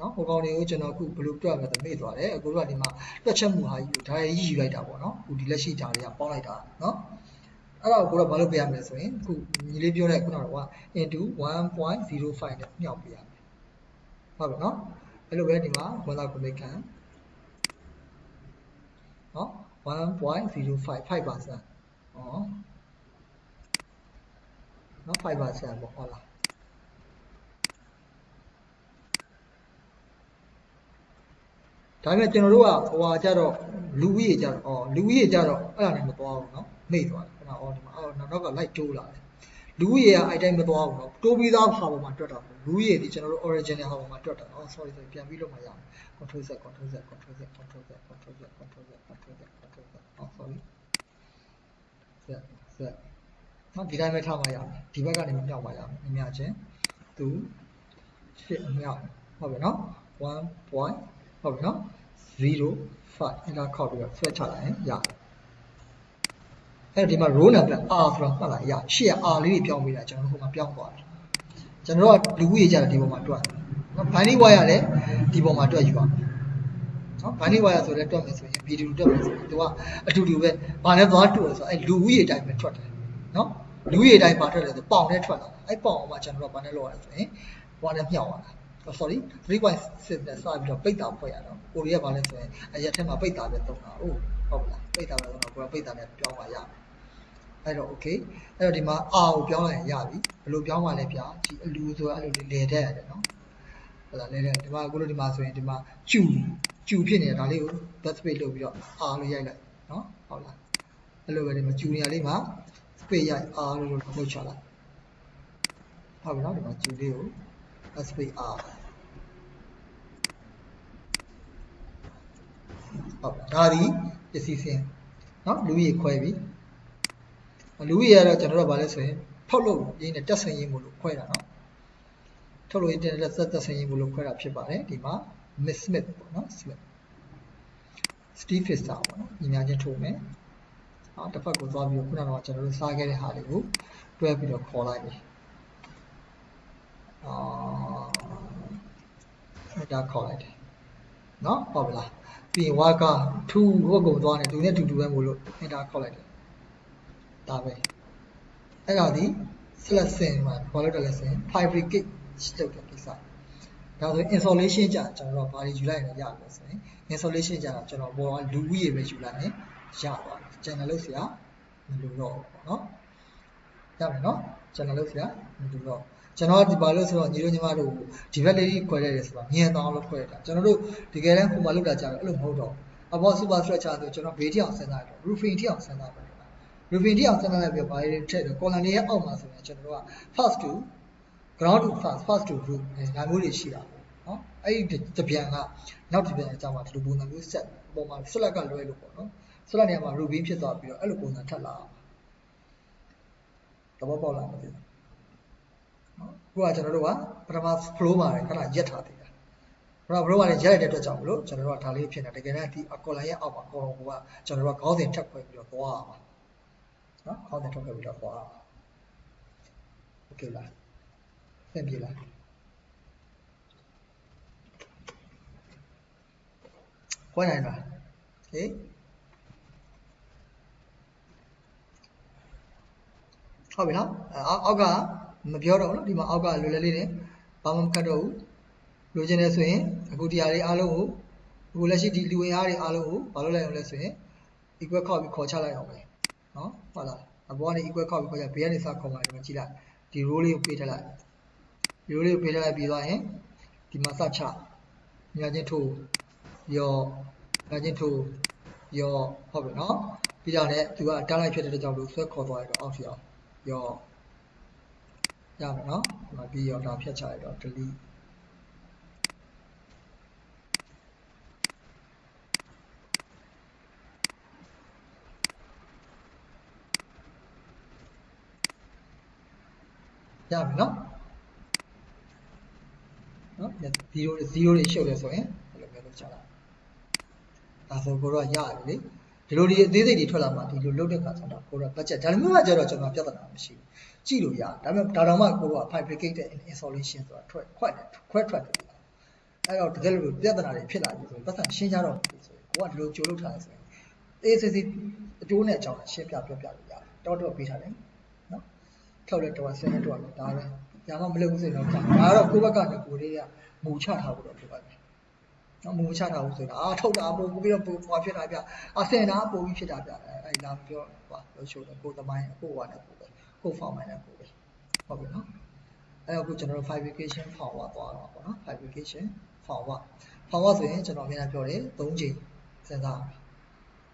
[SPEAKER 1] နော်ဟိုကောင်တွေကိုကျွန်တော်အခုဘယ်လိုတွက်မယ်ဆိုမေ့သွားတယ်အခုကဒီမှာတွက်ချက်မှုဟာကြီးကိုဒါရေးယူလိုက်တာပေါ့နော်အခုဒီလက်ရှိဓာတ်တွေကပေါင်းလိုက်တာနော်အဲ့ဒါကိုကိုတော့ဘာလို့ပေးရမလဲဆိုရင်အခုညီလေးပြောတဲ့ခုနကတော့ into 1.05 နဲ့မြောက်ပေးရမယ်ဟုတ်ပြီနော်အဲ့လိုပဲဒီမှာဝန်သားကိုမိခံနော် 1.05 5%อ๋อနော် 5% ပေါ့ဟုတ်လားဒါပေမဲ့ကျွန်တော်တို့ကဟိုဟာကြတော့လူဦးရေကြတော့လူဦးရေကြတော့အဲ့ဒါနဲ့မသွားဘူးเนาะမေ့သွားတယ်ခဏဒီမှာနောက်ကလိုက်တိုးလာတယ်လူဦးရေကအဲ့တိုင်းမသွားဘူးเนาะတိုးပြီးသားဟာပေါ်မှာတွက်တာပေါ့လူဦးရေဒီကျွန်တော်တို့ original ဟာပေါ်မှာတွက်တာsorry ပြန်ပြီးလို့မှရမယ် control z sorry နော်ဒီတိုင်းပဲထားမှရမယ်ဒီဘက်ကနေမြောက်မှရမယ်အများချင်း2 8အမြောက်ဟုတ်ပြီနော်1 point ဟုတ်ပြီနော်05အဲ့ဒါခောက်ပြီးတော့ဆွဲချလိုက်ရင်ရတယ်အဲ့ဒီမှာ row number r ဆိုတော့မှတ်လိုက်ရရှေ့က r လေးတွေပြောင်းပေးတာကျွန်တော်တို့ဟိုမှာပြောင်းသွားပြီကျွန်တော်တို့ကလူဦးရေကြတယ်ဒီပေါ်မှာတွက်နော် binary wire လည်းဒီပေါ်မှာတွက်ယူပါမယ်နော် binary wire ဆိုတော့တွက်မယ်ဆိုရင် video တွက်မယ်ဆိုရင်သူကအတူတူပဲဘာလဲသွားတူဆိုအဲ့လူဦးရေတိုင်းပဲထွက်တယ်နော်လူဦးရေတိုင်းမှာထွက်တယ်ဆိုပေါင်နဲ့ထွက်လာအဲ့ပေါင်မှာကျွန်တော်တို့ကဘာနဲ့လောက်ရလဲဆိုရင်ဟိုနဲ့မြောက်လာsorry 3.6 နဲ့စပြီးတော့ပိတ်တာဖွဲ့ရတော့ကိုရီးယားဘာလဲဆိုရင်အရက်ထက်မှာပိတ်တာပဲသုံးတာဟုတ်လားပိတ်တာပဲသုံးတာကိုယ်ကပိတ်တာနဲ့ပြောင်းပါရမယ်အဲ့တော့ okay အဲ့တော့ဒီမှာ r ကိုပြောင်းလိုက်ရင်ရပြီဘယ်လိုပြောင်းမှလဲဗျာဒီအလူဆိုတာအဲ့လိုလေတဲ့ရတယ်နော်ဟုတ်လားလေတဲ့ဒီမှာကိုလိုဒီမှာဆိုရင်ဒီမှာကျူဖြစ်နေတာဒါလေးကို back space လုပ်ပြီးတော့ r လို့ရိုက်လိုက်နော်ဟုတ်လားအဲ့လိုပဲဒီမှာကျူနေရာလေးမှာ space ရိုက် r လို့လုပ်ချလိုက်ဟုတ်ပြီနော်ဒီမှာကျူလေးကို back space r ဟုတ်ဒါဒီပစ္စည်းစင်းနော်လူကြီးခွဲပြီလူကြီးရတော့ကျွန်တော်တို့ကဘာလဲဆိုရင်ဖောက်လို့ရင်းနဲ့တက်ဆင်ရင်းမို့လို့ခွဲတာနော်ထုတ်လို့ရင်းနဲ့တက်ဆင်ရင်းမို့လို့ခွဲတာဖြစ်ပါတယ်ဒီမှာ Miss Smith ပေါ့နော် Smith Steve Fister ပေါ့နော်ညီမချင်းထိုးမယ်တစ်ဖက်ကိုသွားပြီးခုနကတော့ကျွန်တော်တို့စားခဲ့တဲ့ဟာတွေကိုတွဲပြီးတော့ခေါ်လိုက်ပြီဒါခေါ်လိုက်တယ်နော်ဟုတ်ပြီလားပြီးရင် worker 2 ဟုတ်ကုန်သွားတယ်သူနဲ့တူတူပဲမို့လို့ဒါခေါ်လိုက်တယ် ဒါပဲအဲ့ဒါဒီ select ဆင်မှာဘာလို့တက်လဲဆိုရင် fabricate လုပ်တဲ့ကိစ္စဒါဆိုရင် installation ကြာကျွန်တော်တို့ဘာတွေယူလိုက်ရင်ရမယ်ဆိုရင် installation ကြာကျွန်တော်ဘောလူဦးရေပဲယူလိုက်ရင်ရသွားတယ် channel လုပ်စရာမလိုတော့ဘူးပေါ့နော်ရမယ်နော် channel လုပ်စရာမလိုတော့ကျွန်တော်ဒီဘာလို့ဆိုတော့ညီတို့ညီမတို့ဒီဘက်လေးခွဲလိုက်တယ်ဆိုတာမြင်အောင်လို့ခွဲလိုက်တာကျွန်တော်တို့ဒီကယ်တမ်းပုံမှန်လုပ်တာကြာတော့အဲ့လိုမဟုတ်တော့အပေါ် super structure ဆိုကျွန်တော်ဘေးထိအောင်စဉ်းစားတယ် roofing ထိအောင်စဉ်းစားပါတယ် roofing ထိအောင်စဉ်းစားလိုက်ပြီးဘာတွေထည့်တယ် column တွေရဲ့အောက်မှာဆိုရင်ကျွန်တော်တို့က first to ground to first to roof ဒါမျိုးတွေရှိတာပေါ့နော်အဲ့ဒီတပြန်ကနောက်တပြန်အကြောင်းမှာဒီလိုပုံစံမျိုးဆက်ပုံမှာ select ကလွဲလို့ပေါ့နော် select နေရာမှာ roofing ဖြစ်သွားပြီးတော့အဲ့လိုပုံစံထပ်လာသဘောပေါက်လားမသိဘူးနော်ခုကကျွန်တော်တို့ကပထမ flow မှာခဏရက်ထားသေးတယ်ပထမ flow မှာရက်လိုက်တဲ့အတွက်ကြောင့်မလို့ကျွန်တော်တို့ကဒါလေးဖြစ်နေတကယ်တမ်းဒီ column ရဲ့အောက်မှာ column ကကျွန်တော်တို့ကခေါင်းစဉ်ထပ်ခွဲပြီးတော့သွားရမှာနော်ခေါင်းစဉ်ထပ်ခွဲပြီးတော့သွားရမှာโอเคလားသင်ပြီလားခွဲနိုင်လားဟေးဟုတ်ပြီနော်အောက်ကမပြောတော့ဘူးနော်ဒီမှာအောက်ကလွယ်လွယ်လေးနဲ့ဘာမှမခတ်တော့ဘူးလိုချင်တယ်ဆိုရင်အခုတရားလေးအားလုံးကိုအခုလက်ရှိဒီလူဝင်အားတွေအားလုံးကိုဘာလုပ်လိုက်အောင်လဲဆိုရင် equal ခောက်ပြီးခေါ်ချလိုက်အောင်ပဲနော်ဟုတ်လားအပေါ်ကနေ equal ခောက်ပြီးခေါ်ချဘေးကနေစခေါ်ပါဒီမှာကြည့်လိုက်ဒီ row လေးကိုပေးထည့်လိုက်ဒီ row လေးကိုပေးထည့်လိုက်ပြီးသွားရင်ဒီမှာစချညာချင်းထိုးရောညာချင်းထိုးရောဟုတ်ပြီနော်ပြီးတော့လည်းသူကတားလိုက်ဖြစ်တဲ့ကြောင့်လို့ဆွဲခေါ်သွားရတော့အောက်ထီအောင်ရောရမယ်နော်ဒီမှာပြီးရောဒါဖြတ်ချလိုက်တော့ delete ရပြီနော်နော်0တွေရှုပ်တယ်ဆိုရင်ဘယ်လိုမျိုးလုပ်ချလိုက်ဒါဆိုကိုတော့ရတယ်လေဒီလိုဒီအသေးစိတ်တွေထွက်လာမှဒီလိုလုပ်တဲ့ခါကျတော့ကိုတော့ budget ဒါမျိုးကကျတော့ကျွန်တော်ပြဿနာမရှိဘူးကြည့်လို့ရဒါပေမဲ့ဒါတော့မှကိုတော့ fabricated installation ဆိုတာခွဲထွက်တယ်အဲ့တော့တကယ်လို့ပြဿနာတွေဖြစ်လာပြီဆိုရင်ပတ်စံရှင်းကြတော့ပြီဆိုရင်ကိုကဒီလိုကြိုလုပ်ထားတယ်ဆိုရင်အေးစစ်စစ်အကျိုးနဲ့အကြောင်းရှင်းပြပြောပြလို့ရတယ်တော့ပေးထားတယ်နော်ထောက်လက်တော့ဆင်းနေတော့ဒါပဲညာမမလုပ်ဘူးဆိုရင်တော့ဒါကတော့ကိုယ့်ဘက်ကကိုလေးကမူချထားဖို့တော့လိုပါတယ်နော်မူချထားဖို့ဆိုတာထုတ်တာပို့ပြီးတော့ပွာဖြစ်တာပြဆင်တာပို့ပြီးဖြစ်တာပြအဲ့လာပြောပါလို့ရှို့တယ်ကိုသမိုင်းကိုဝါနဲ့ကိုပဲကိုဖောင်မိုင်းနဲ့ကိုပဲဟုတ်ပြီနော်အဲ့တော့ခုကျွန်တော်တို့ fabrication forward သွားတော့ပေါ့နော် fabrication forward ဆိုရင်ကျွန်တော်အများကြီးပြောတယ်3ချိန်စဉ်းစား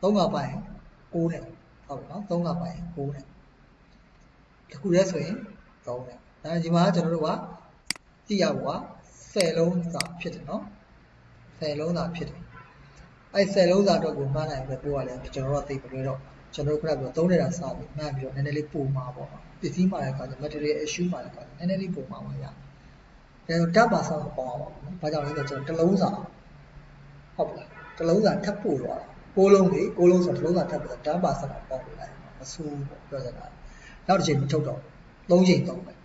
[SPEAKER 1] 3ကပိုင်း6နဲ့ဟုတ်ပြီနော်3ကပိုင်း6နဲ့တခုတည်းဆိုရင်3နဲ့ဒါဒီမှာကျွန်တော်တို့ကကြည့်ရဖို့က10လုံးစာဖြစ်တယ်နော်10လုံးစာဖြစ်တယ်အဲ့10လုံးစာတော့ကိုမှန်းနိုင်ပဲပို့ရတယ်ကျွန်တော်တို့သိမလွယ်တော့ကျွန်တော်တို့ခဏပြော3နေတာစာပြီးမှန်းပြီးတော့နည်းနည်းလေးပို့မှာပေါ့နော်ပစ္စည်းမှာလည်းခါကျ material issue မှာလည်းခါကျနည်းနည်းလေးပို့မှာပါရဒါဆိုတပ်ပါဆောင်မပေါအောင်ပါဘူးဘာကြောင့်လဲဆိုတော့ကျွန်တော်တစ်လုံးစာဟုတ်ပါလားတစ်လုံးစာထပ်ပို့သွားတာ6လုံးလေ6လုံးဆိုတစ်လုံးစာထပ်ပို့တာတပ်ပါဆောင်ပေါက်လိုက်မဆိုးပေါ့ပြောစကားနောက်တစ်ချိန်မထုတ်တော့3ချိန်သုံးမယ်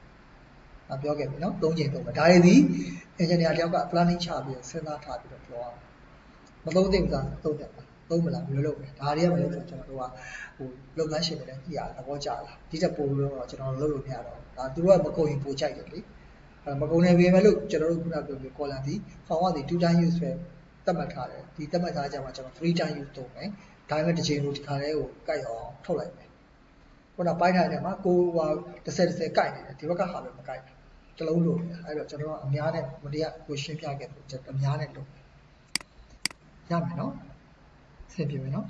[SPEAKER 1] ပြောခဲ့ပြီနော်3ချိန်သုံးမယ်ဒါတွေဒီ engineer တယောက်က planning ချပြီးစဉ်းစားထားပြီးတော့ပြောအောင်မသုံးသင့်ဘူးလားသုံးတယ်သုံးမလားဘယ်လိုလုပ်လဲဒါတွေကမလို့ဆိုကျွန်တော်တို့ကဟိုလုပ်ငန်းရှင်တွေလည်းကြည့်ရသဘောကျလားဒီချက်ပို့လို့တော့ကျွန်တော်လုပ်လို့မရတော့ဒါသူတို့ကမကုန်ရင်ပို့ကြိုက်တယ်လေမကုန်နေပြီမဲ့လို့ကျွန်တော်တို့ခုနပြောပြီး column ဒီ form ကဒီ 2 time use ပဲသတ်မှတ်ထားတယ်ဒီသတ်မှတ်ထားကြမှာကျွန်တော်3 time use လုပ်မယ်ဒါပေမဲ့တစ်ချိန်ကိုဒီခါလေးကိုကိုက်အောင်ထုတ်လိုက်မယ်ခုနပိုင်းထားတယ်မှာကိုဟို10ကိုက်နေတယ်ဒီဘက်ကဟာပဲမကိုက်ဘူးတစ်လုံးလို့အဲ့တော့ကျွန်တော်ကအများနဲ့မတရားကိုရှင်းပြခဲ့လို့အများနဲ့လုပ်ရမယ်နော်ဆင်ပြေမယ်နော်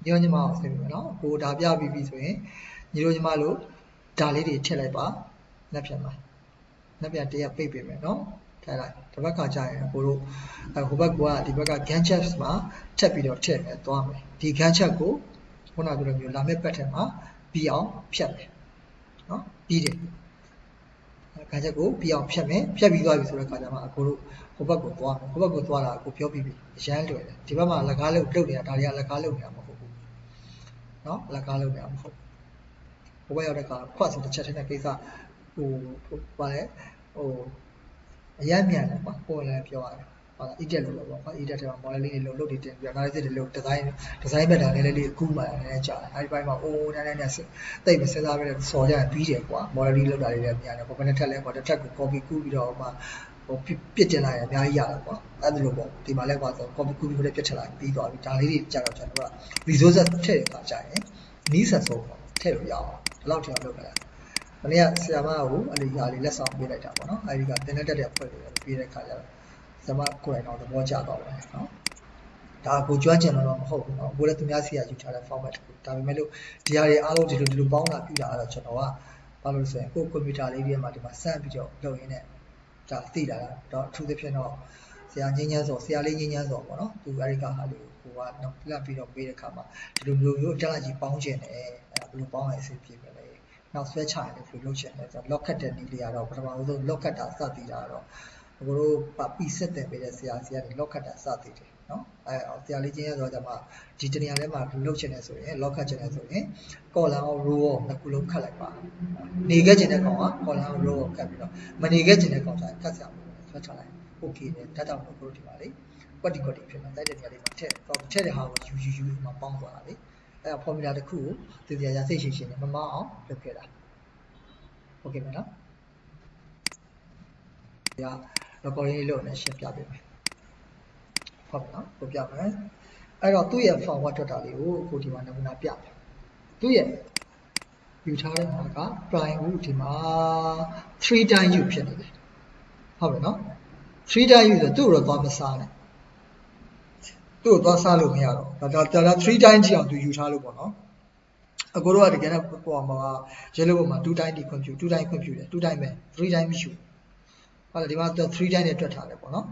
[SPEAKER 1] ညညီမအောင်ဆင်ပြေမယ်နော်ကိုဒါပြပြီးပြီဆိုရင်ညီတို့ညီမလို့ဒါလေးတွေထည့်လိုက်ပါလက်ပြန်ပါလက်ပြန်တရက်ပိတ်ပေးမယ်နော်ထည့်လိုက်ဒီဘက်ကကြာရင်ကိုတို့ဟိုဘက်ကဒီဘက်က gan chat မှာထပ်ပြီးတော့ထည့်မယ်သွားမယ်ဒီ gan chat ကိုခုနကပြောလိုမျိုးလာမယ့်ပတ်ထက်မှာပြီးအောင်ဖြတ်မယ်နော်ပြီးတယ်ခါချက်ကိုပြီးအောင်ဖြတ်မယ်ဖြတ်ပြီးသွားပြီဆိုတဲ့ခါကျမှအကိုတို့ဟိုဘက်ကိုသွားမယ်ဟိုဘက်ကိုသွားတာအကိုပြောပြီးပြီအရန်လွယ်တယ်ဒီဘက်မှာလက်ကားလုပ်နေတာဒါတွေကလက်ကားလုပ်နေတာမဟုတ်ဘူးနော်လက်ကားလုပ်နေတာမဟုတ်ဟိုဘက်ရောက်တဲ့ခါခွတ်ဆိုတစ်ချက်ထဲနဲ့ကိစ္စဟိုပါလေဟိုအရန်မြန်တယ်ကွာကိုယ်လည်းပြောရတယ် edit လို့ပဲပေါ့ edit ထဲမှာ modeling တွေလုပ်တင်ပြီး analysis တွေလုပ် design ဘက်ဒါလည်းလေးကူးမှလည်းနည်းနည်းကြာတယ်အဲဒီဘက်မှာအိုးနည်းနည်းတိတ်မစဉ်းစားပဲစော်ကြရင်ပြီးတယ်ကွာ modeling လုပ်တာတွေလည်းများတယ်ပေါ့ဘယ်နဲ့ထက်လဲပေါ့တစ်ထက်ကို copy ကူးပြီးတော့မှပြစ်တင်လိုက်ရင်အများကြီးရတယ်ပေါ့အဲ့ဒါလိုပေါ့ဒီမှာလည်းကွာဆို copy ကူးပြီးတော့ပြစ်ထလိုက်ပြီးသွားပြီဒါလေးတွေကြာတော့ကျွန်တော်က resources ထည့်ရတာကြာရင်နီးစပ်ဆုံးပေါ့ထည့်လို့ရအောင်ဒီလောက်ထည့်အောင်လုပ်ကြတာမနေ့ကဆရာမကိုအဲ့ဒီຢာလေးလက်ဆောင်ပေးလိုက်တာပေါ့နော်အဲ့ဒီကတင်တက်တဲ့အဖွဲ့တွေပေးတဲ့ခါကျတော့ဆရာမကိုယ်တိုင်တော့သဘောကျသွားပါတယ်နော်ဒါကိုကြွချင်တော့မဟုတ်ဘူးနော်ကိုလည်းသူများစီကယူထားတဲ့ format တစ်ခုဒါပေမဲ့လို့ဒီဟာတွေအားလုံးဒီလိုပေါင်းတာပြတာအဲ့တော့ကျွန်တော်ကဘာလို့ဆိုရင်ကိုကွန်ပျူတာလေးတွေမှာဒီမှာစမ်းပြီးတော့လုပ်ရင်းနဲ့ဒါသိတာတော့အထူးသဖြင့်တော့ဆရာငင်းညမ်းစောဆရာလေးငင်းညမ်းစောပေါ့နော်သူအဲ့ဒီကဟာလေးကိုကလက်ပြီးတော့ပေးတဲ့ခါမှာဒီလိုမျိုးရိုးတက်လိုက်ကြီးပေါင်းကျင်တယ်အဲ့ဒါဘယ်လိုပေါင်းရအဆင်ပြေမလဲနောက်ဆွဲချရင်လည်းဘယ်လိုလုပ်ချင်လဲဆိုတော့ lock cut တဲ့နည်းလေးကတော့ပထမဆုံး lock cut တာစသည်တာတော့ကိုတို့ပီဆက်တယ်ပေးတဲ့ဆရာစီကနေ lock cut တာစသည်တယ်နော်ဆရာလေးချင်းရဆိုတော့မှဒီတနေရာထဲမှာလုပ်ချင်တယ်ဆိုရင် lock cut ချင်တယ်ဆိုရင် column ရော row ရောနှစ်ခုလုံးခတ်လိုက်ပါနေခဲ့ချင်တဲ့ကောင်က column ရော row ရောခတ်ပြီးတော့မနေခဲ့ချင်တဲ့ကောင်ဆိုရင်ခတ်ဆရာမလို့ဆွဲချလိုက် okay တယ်ဒါကြောင့်ကိုတို့ဒီပါလေကွက်တီဖြစ်နေတိုက်တဲ့နေရာလေးမှာထည့်တဲ့ဟာကိုယူမှာပေါင်းသွားတာလေအဲ့ဒါ formula တစ်ခုကိုသူတရားရစိတ်ရှင်းမမအောင်လုပ်ခဲ့တာ okay မယ်နော်ဒီက recording လေးလုပ်နေရှင်းပြပေးမယ်ဟုတ်ပြီနော်ကိုပြမယ်အဲ့တော့သူ့ရဲ့ forward ထွက်တာလေးကိုအခုဒီမှာနမူနာပြမယ်သူ့ရဲ့ယူထားတဲ့ဟာက prime ကိုဒီမှာ3 time u ဖြစ်နေတယ်ဟုတ်ပြီနော်3 time u ဆိုသူ့တော့သွားမစားနဲ့သူ့ကိုသွားစားလို့မရတော့ဒါ3 time ကြည့်အောင်သူယူထားလို့ပေါ့နော်အကိုတို့ကတကယ်တော့ပေါ်မှာရဲလို့ပေါ်မှာ2 time ဒီ compute 2 time compute တယ်2 time ပဲ3 time မရှိဘူးဟုတ်တယ်ဒီမှာ3 time နဲ့တွက်ထားတယ်ပေါ့နော်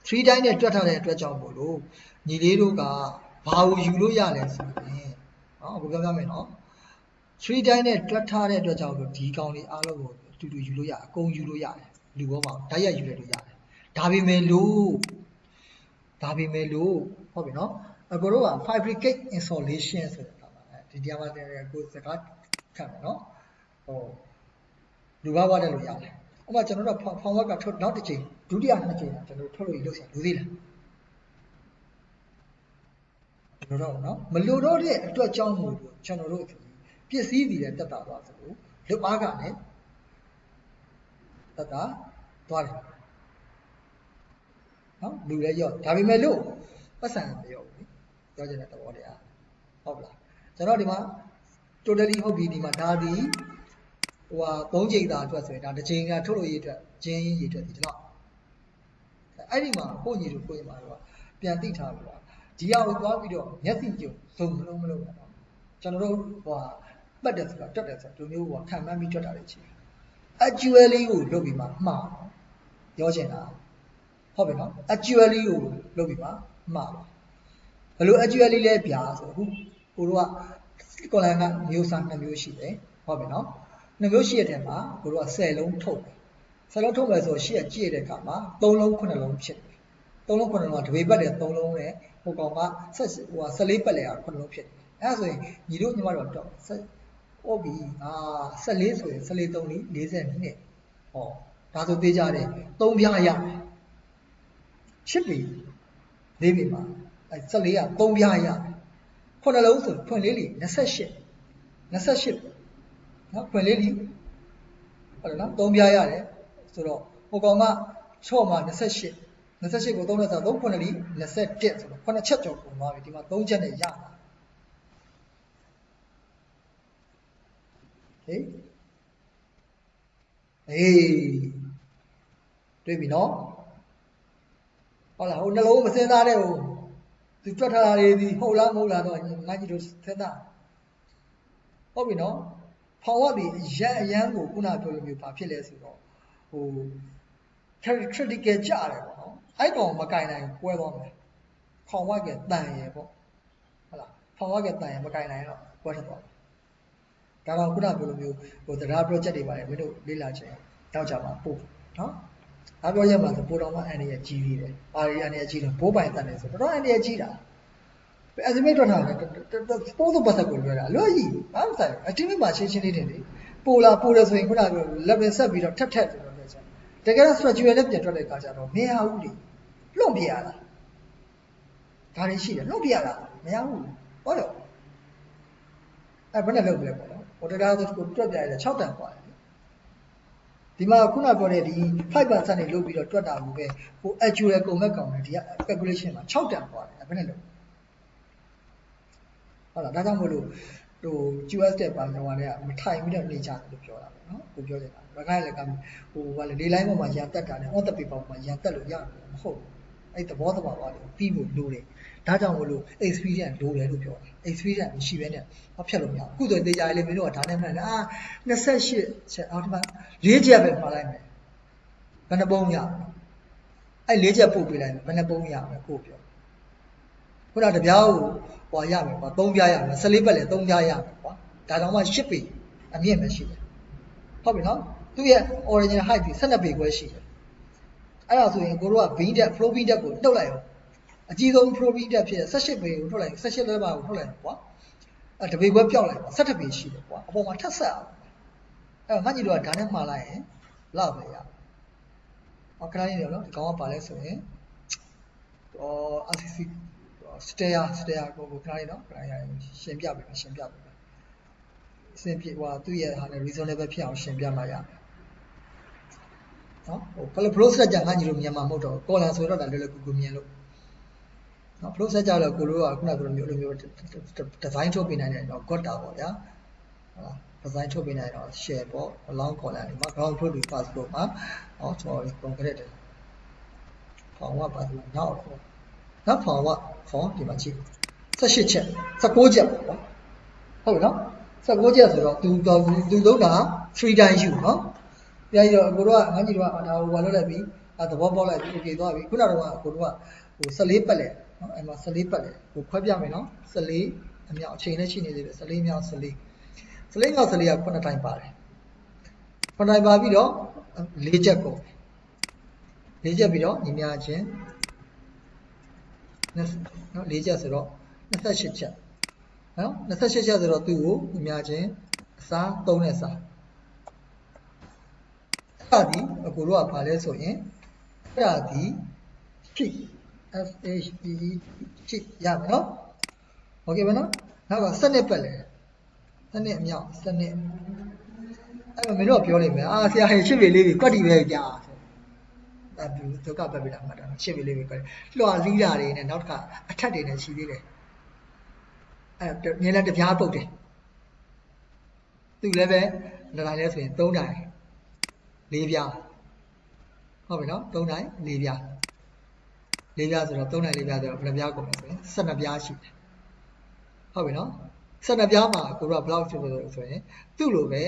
[SPEAKER 1] 3 time နဲ့တွက်ထားတဲ့အတွက်ကြောင့်မို့လို့ညီလေးတို့ကဘာကိုယူလို့ရလဲဆိုရင်နော်အခုပြောပြမယ်နော်3 time နဲ့တွက်ထားတဲ့အတွက်ကြောင့်လို့ဒီကောင်လေးအားလုံးကိုတူတူယူလို့ရအကုန်ယူလို့ရတယ်လူဘောမှာဓာတ်ရိုက်ယူလိုက်လို့ရတယ်ဒါပေမဲ့လို့ဟုတ်ပြီနော်အကိုတို့က fabricate installation ဆိုတဲ့အခါမှာဒီတရားမှာကိုစကားခံမယ်နော်ဟိုလူဘာဝတက်လို့ရတယ်ဥပမာကျွန်တော်တို့ forward ကထုတ်နောက်တစ်ချိန်ဒုတိယနှစ်ချိန်ကျွန်တော်ထုတ်လို့လုပ်ဆောင်လူသေးလားမလိုတော့ဘူးနော်မလိုတော့တဲ့အတွက်ကြောင့်မို့လို့ကျွန်တော်တို့ပစ္စည်းတွေတက်တာသွားဆိုလို့လွတ်အားကလည်းတက်တာသွားတယ်နော်လူလည်းရော့ဒါပေမဲ့လို့ပတ်စံမရော့ဘူးပြောချင်တဲ့သဘောတရားဟုတ်လားကျွန်တော်ဒီမှာ totally ဟုတ်ပြီဒီမှာဒါဒီဟိုဟာ3ချိန်သာအတွက်ဆိုရင်ဒါတစ်ချိန်ကထုတ်လို့ရအတွက်ကျင်းရအတွက်ဒီလောက်အဲ့ဒီမှာကိုညီတို့ကိုညီမတို့ကပြန်သိထားလို့ဒီဟာကိုသွားပြီးတော့မျက်စိကြုံစုံမလုံးပါတော့ကျွန်တော်တို့ဟိုဟာပတ်တယ်ဆိုတာတွက်တယ်ဆိုတော့ဒီမျိုးဟိုခံမှန်းပြီးတွက်တာတွေရှိတယ် actually ကိုလုပ်ပြီးမှမှားပြောချင်တာဟုတ်ပြီနော် actually ကိုလုပ်ပြီးမှမှားပါဘယ်လို actually လဲပြာဆိုအခုကိုတို့က column ကမျိုးစား2မျိုးရှိတယ်ဟုတ်ပြီနော်2မျိုးရှိတဲ့ထဲမှာကိုတို့က10လုံးထုတ်တယ်10လုံးထုတ်မယ်ဆိုရှေ့ကကြည့်တဲ့အခါမှာ3လုံး9လုံးဖြစ်တယ်3လုံး9လုံးကတပေပတ်တယ်3လုံးနဲ့ဟိုကောင်က14ပတ်လဲရ9လုံးဖြစ်တယ်အဲ့ဒါဆိုရင်ညီတို့ညီမတို့တော့ဟုတ်ပြီ14ဆိုရင်14 3 42ဟောဒါဆိုသေးကြတယ်3ပြားရချစ်ပြီ၄ပြီမှာအဲ14က3ပြားရ9လုံးဆိုဖွင့်လေးလီ28နော်ဖွင့်လေးလီဟုတ်တယ်နော်3ပြားရတယ်ဆိုတော့ဟိုကောင်ကချော့မှာ28ကို3နဲ့ဆို3 9လီ21ဆိုတော့9ချက်ကျော်ပုံသွားပြီဒီမှာ3ချက်နဲ့ရတာဟေးတွေ့ပြီနော်ဟုတ်လားဟိုနှလုံးမစင်းသားတဲ့ဟိုသူတွက်ထားတာတွေဒီဟုတ်လားမဟုတ်လားတော့ငါကြီးတို့စင်းသားဟုတ်ပြီနော်ဖောင်ဝတ်ဒီအရန်ကိုခုနပြောလိုမျိုးဘာဖြစ်လဲဆိုတော့ဟို critical ကြတယ်ပေါ့နော်အဲ့ကောင်မကင်နိုင်ပွဲသွားမယ်ဖောင်ဝတ်ကတန်ရယ်ပေါ့ဟုတ်လားဖောင်ဝတ်ကတန်ရယ်မကင်နိုင်တော့ပွဲထွက်သွားတယ်ဒါတော့ခုနပြောလိုမျိုးဟိုတရား project တွေပါတယ်မင်းတို့လေ့လာချင်တောက်ကြပါပို့နော်အားပြောရမှာဆိုပို့တော်မှအန်ဒီရဲ့ကြီးသေးတယ်ပါရီအန်ဒီရဲ့ကြီးတယ်ဘိုးပိုင်တန်တယ်ဆိုတော့အန်ဒီရဲ့ကြီးတာအစမိတ်ထွက်ထားတယ်ပို့တော့ပတ်သက်ကိုလွှဲတာလွှဲကြီးဘာမှမဆိုင်အတင်းမှာချင်းလေးတင်လေပို့တယ်ဆိုရင်ခုနက level ဆက်ပြီးတော့ထက်ဆိုတော့လဲဆိုတကယ်တော့ structure နဲ့ပြန်ထွက်တဲ့အခါကျတော့မရဘူးလေ လွန့်ပြရတာဒါတွေရှိတယ်လွန့်ပြရတာမရဘူးဟုတ်တော့ဘယ်နဲ့လုပ်ပြလဲပေါ့နော်ဟိုတရားဆိုကိုတွက်ပြရတယ်6တန်กว่าဒီမှာခုနပြောတဲ့ဒီ 5% နေလုပ်ပြီးတော့တွက်တာကိုပဲဟို actual ကုန်မဲ့ကောင်တယ်ဒီက calculation မှာ6တန်กว่าတယ်ဘယ်နဲ့လုပ်ဟုတ်လားဒါကြောင့်မို့လို့ဟို QS တဲ့ပါတော့လည်းမထိုင်ပြီးတော့နေကြတယ်လို့ပြောတာပေါ့နော်ကိုပြောနေတာဘယ်ခိုင်းလဲကဟိုဘာလဲလေးလိုင်းပေါ်မှာရန်တက်တာနဲ့ on the paper ပေါ်မှာရန်တက်လို့ရတယ်မဟုတ်ဘူးအဲ့သဘောသွားတယ်ပြီးဖို့လိုတယ်ဒါကြောင့်မို့လို့ experience လိုတယ်လို့ပြောတယ် experience မရှိဘဲနဲ့မဖြတ်လို့မရဘူးအခုဆိုတေချာလေးမင်းတို့ကဒါနဲ့မှတ်လား28ချက်အော်ဒီမှာ4ချက်ပဲမှားလိုက်မယ်ဘယ်နှပုံးရအဲ့4ချက်ပို့ပေးလိုက်မယ်ဘယ်နှပုံးရမယ်ကိုပြောခုနတပြားကိုဟွာရမယ်ကွာ3ပြားရမယ်14ပတ်လေ3ပြားရမယ်ကွာဒါတောင်မှ10ပေအမြင့်ပဲရှိတယ်ဟုတ်ပြီနော်သူ့ရဲ့ original height ဒီ12ပေခွဲရှိတယ်အဲ့ဒါဆိုရင်ကိုတို့က beam depth flow beam depth ကိုနှုတ်လိုက်ရောအကြီးဆုံး flow beam depth ဖြစ်တဲ့18ပေကိုထုတ်လိုက်18 level ကိုထုတ်လိုက်ကွာတပေခွဲပြောက်လိုက်ကွာ17ပေရှိတယ်ကွာအပေါ်မှာထပ်ဆက်အောင်အဲ့မှကြီးတို့ကဒါနဲ့မှားလိုက်ရင်လောက်ပဲရဟောခဏလေးနေနော်ဒီကောင်ကပါလဲဆိုရင်RCC stair ကိုခဏလေးနော်ခဏရရှင်းပြပေးမယ်ရှင်းပြပေးမယ်အစဉ်ပြေဟိုသူ့ရဲ့ဟာနဲ့ reasonable ဖြစ်အောင်ရှင်းပြမှရမယ်နော်ဟို process ကြငါညီလို့မြန်မာမဟုတ်တော့ column ဆိုတော့ဒါလွယ်လွယ်ကူကူမြင်လို့နော် process ကြတော့ကိုလိုကခုနကလိုမျိုး design ထုတ်ပေးနိုင်တယ်တော့ got တာပေါ့ဗျာဟုတ်လား design ထုတ်ပေးနိုင်တော့ share ပေါ့ long column ဒီမှာ ground floor to first floor မှာဟောကျွန်တော် concrete တယ်ဖောင်ကပါလို့နောက်နောက်ဖောင်ကဖောင်ဒီမှာကြည့်18ချက်19ချက်ပေါ့ဟုတ်ပြီနော်19ချက်ဆိုတော့သူလုံးတာ3 time u နော်ပြရတော့ကိုတို့ကငါကြီးတို့ကဒါကိုဝါလွတ်လိုက်ပြီသဘောပေါက်လိုက်ပြီ okay သွားပြီခုနကတော့ကိုတို့ကဟို14ပတ်လေနော်အဲ့မှာ14ပတ်လေကိုခွဲပြမယ်နော်14အမြောက်အချိန်နဲ့ရှိနေသေးတယ်14မြောက်14မြောက်14က9တိုင်းပါတယ်9တိုင်းပါပြီးတော့4ချက်ကုန်4ချက်ပြီးတော့ညီမချင်းနော်4ချက်ဆိုတော့28ချက်နော်28ချက်ဆိုတော့သူ့ကိုညီမချင်းအစား3နဲ့စားအဲ့ဒါဒီအကိုတို့ကဘာလဲဆိုရင်အဲ့ဒါဒီ sheet sheet ရမယ်နော်โอเคပါနော်နောက်ကစနစ်ပတ်လေစနစ်အမြောက်စနစ်အဲ့မင်းတို့ကပြောလိမ့်မယ်ဆရာဟဲ့ရှစ်ပေလေးတွေကွက်တီပဲကြာအဲ့ဒုက္ခပတ်ပြီးတာမှတ်တာရှစ်ပေလေးပဲကွက်လွှာလီးတာတွေနဲ့နောက်တစ်ခါအထက်တွေနဲ့ရှိသေးတယ်အဲ့မြင်လဲတပြားပုတ်တယ်သူလည်းပဲလတိုင်းလဲဆိုရင်3တိုင်း4ပြားဟုတ်ပြီနော်3တိုင်း4ပြား4ပြားဆိုတော့3တိုင်း4ပြားဆိုတော့ဘယ်နှပြားကုန်လဲဆိုရင်12ပြားရှိတယ်ဟုတ်ပြီနော်12ပြားမှာကိုတို့ကဘလောက်ဖြစ်လို့ဆိုရင်သူ့လိုပဲ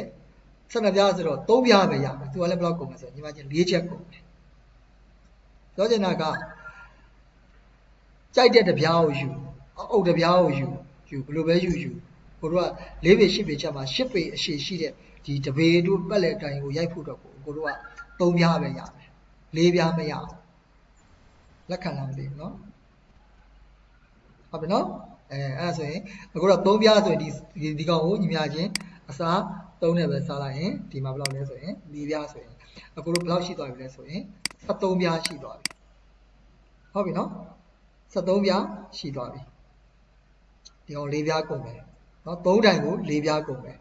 [SPEAKER 1] 12ပြားဆိုတော့3ပြားပဲရမယ်သူကလည်းဘလောက်ကုန်လဲဆိုရင်ညီမချင်း4ချက်ကုန်တယ်ပြောချင်တာကကြိုက်တဲ့တပြားကိုယူအုပ်တပြားကိုယူဘယ်လိုပဲယူကိုတို့က4ပေ10ပေချက်မှာ10ပေအရှည်ရှိတဲ့ဒီတပေတို့ပတ်လက်တိုင်ကိုရိုက်ဖို့တော့ကိုတို့က3ပြားပဲရမယ်4ပြားမရအောင်လက်ခံလားမသိဘူးเนาะဟုတ်ပြီเนาะအဲ့ဒါဆိုရင်အခုတော့3ပြားဆိုရင်ဒီကောင်ကိုညီမချင်းအစား3နဲ့ပဲစားလိုက်ရင်ဒီမှာဘယ်လောက်လဲဆိုရင်4ပြားဆိုရင်အခုတို့ဘယ်လောက်ရှိသွားပြီလဲဆိုရင်73ပြားရှိသွားပြီဟုတ်ပြီเนาะ73ပြားရှိသွားပြီဒီကောင်4ပြားကုန်မယ်เนาะ3တိုင်ကို4ပြားကုန်မယ်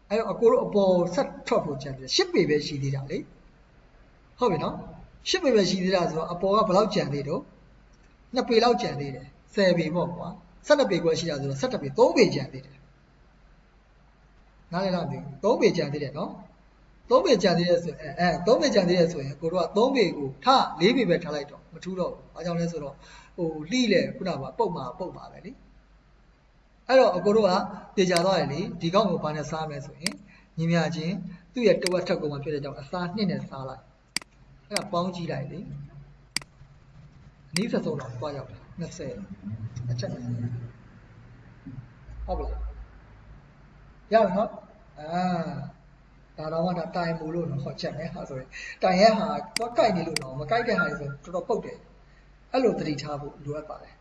[SPEAKER 1] အဲ့တော့အကိုတို့အပေါ်ဆက်ထွက်ဖို့ကြံတယ်10ပေပဲရှိသေးတာလေဟုတ်ပြီเนาะ10ပေပဲရှိသေးတာဆိုတော့အပေါ်ကဘယ်လောက်ကြံသေးတော့2ပေလောက်ကြံသေးတယ်10ပေပေါ့ကွာ12ပေကွာရှိတာဆိုတော့17ပေ3ပေကြံသေးတယ်နားလည်လားမသိဘူး3ပေကြံသေးတယ်เนาะ3ပေကြံသေးတယ်ဆိုရင်3ပေကြံသေးတယ်ဆိုရင်ကိုတို့က3ပေကိုထား4ပေပဲထားလိုက်တော့မထူးတော့ဘူးအားကြောင့်လဲဆိုတော့ဟိုလှိလေခုနကပုတ်ပါပဲလေအဲ့တော့အကိုတို့ကတေချာသွားရလေဒီကောက်ကိုဘာနဲ့စားမလဲဆိုရင်ညီမချင်းသူ့ရဲ့တဝက်ထက်ကုန်မှာဖြစ်တဲ့ကြောင့်အစား2နဲ့စားလိုက်အဲ့ဒါပေါင်းကြည့်လိုက်လေအနည်းဆုံးတော့တွားရောက်တယ်20အချက်20ဟုတ်ပြီရအောင်နော်ဒါတော့မှတိုင်မူလို့တော့ဟောချက်မယ်ဟာဆိုရင်တိုင်ရဲ့ဟာသွားကြိုက်နေလို့တော့မကြိုက်တဲ့ဟာတွေဆိုတော်တော်ပုတ်တယ်အဲ့လိုသတိထားဖို့လိုအပ်ပါတယ်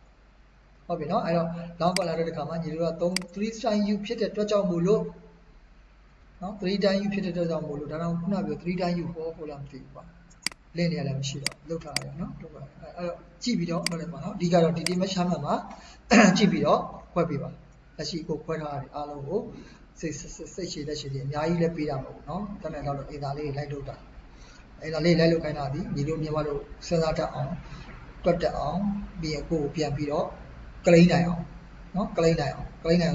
[SPEAKER 1] ဟုတ်ပြီနော်အဲ့တော့ long collar တဲ့ခါမှာညီတို့က3 time u ဖြစ်တဲ့အတွက်ကြောင့်မို့လို့နော်3 time u ဖြစ်တဲ့အတွက်ကြောင့်မို့လို့ဒါတော့ခုနပြော3 time u ဟောလားမသိဘူးပါ လင့်နေရလည်းမရှိတော့လောက်ထားရတယ်နော်တော့အဲ့တော့ကြည့်ပြီးတော့လုပ်လိုက်ပါနော်အဓိကတော့ဒီမရှာမှတ်မှာကြည့်ပြီးတော့ခွဲပေးပါလက်ရှိကိုခွဲထားရတယ်အားလုံးကိုစိတ်ရှည်လက်ရှည်တွေအများကြီးလည်းပေးတာမဟုတ်ဘူးနော်တနေ့တော့အင်္ဂါလေးလိုက်လုပ်တာအင်္ဂါလေးလိုက်လုပ်ခိုင်းတာဒီညီတို့မြန်မာတို့စဉ်းစားတတ်အောင်တွက်တတ်အောင်ပြီးရင်ကိုယ်ပြန်ပြီးတော့ကလိမ့်နိုင်အောင်နော်ကလိမ့်နိုင်အောင်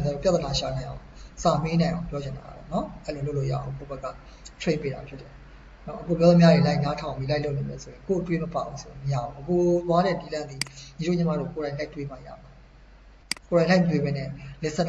[SPEAKER 1] ဆိုပြဿနာရှာနိုင်အောင်စာမေးနိုင်အောင်ပြောချင်တာနော်အဲ့လိုလုပ်လို့ရအောင်ကိုယ့်ဘက်က train ပေးတာဖြစ်တယ်နော်အခုပြောသမျှတွေလိုက်နားထောင်ပြီးလိုက်လုပ်နေမယ်ဆိုရင်ကိုယ်တွေးမပေါအောင်ဆိုရင်မရဘူးအခုသွားတဲ့ဒီလမ်းဒီညီတို့ညီမတို့ကိုယ်တိုင်လိုက်တွေးမှရမှာကိုယ်တိုင်လိုက်တွေးပဲနဲ့ listen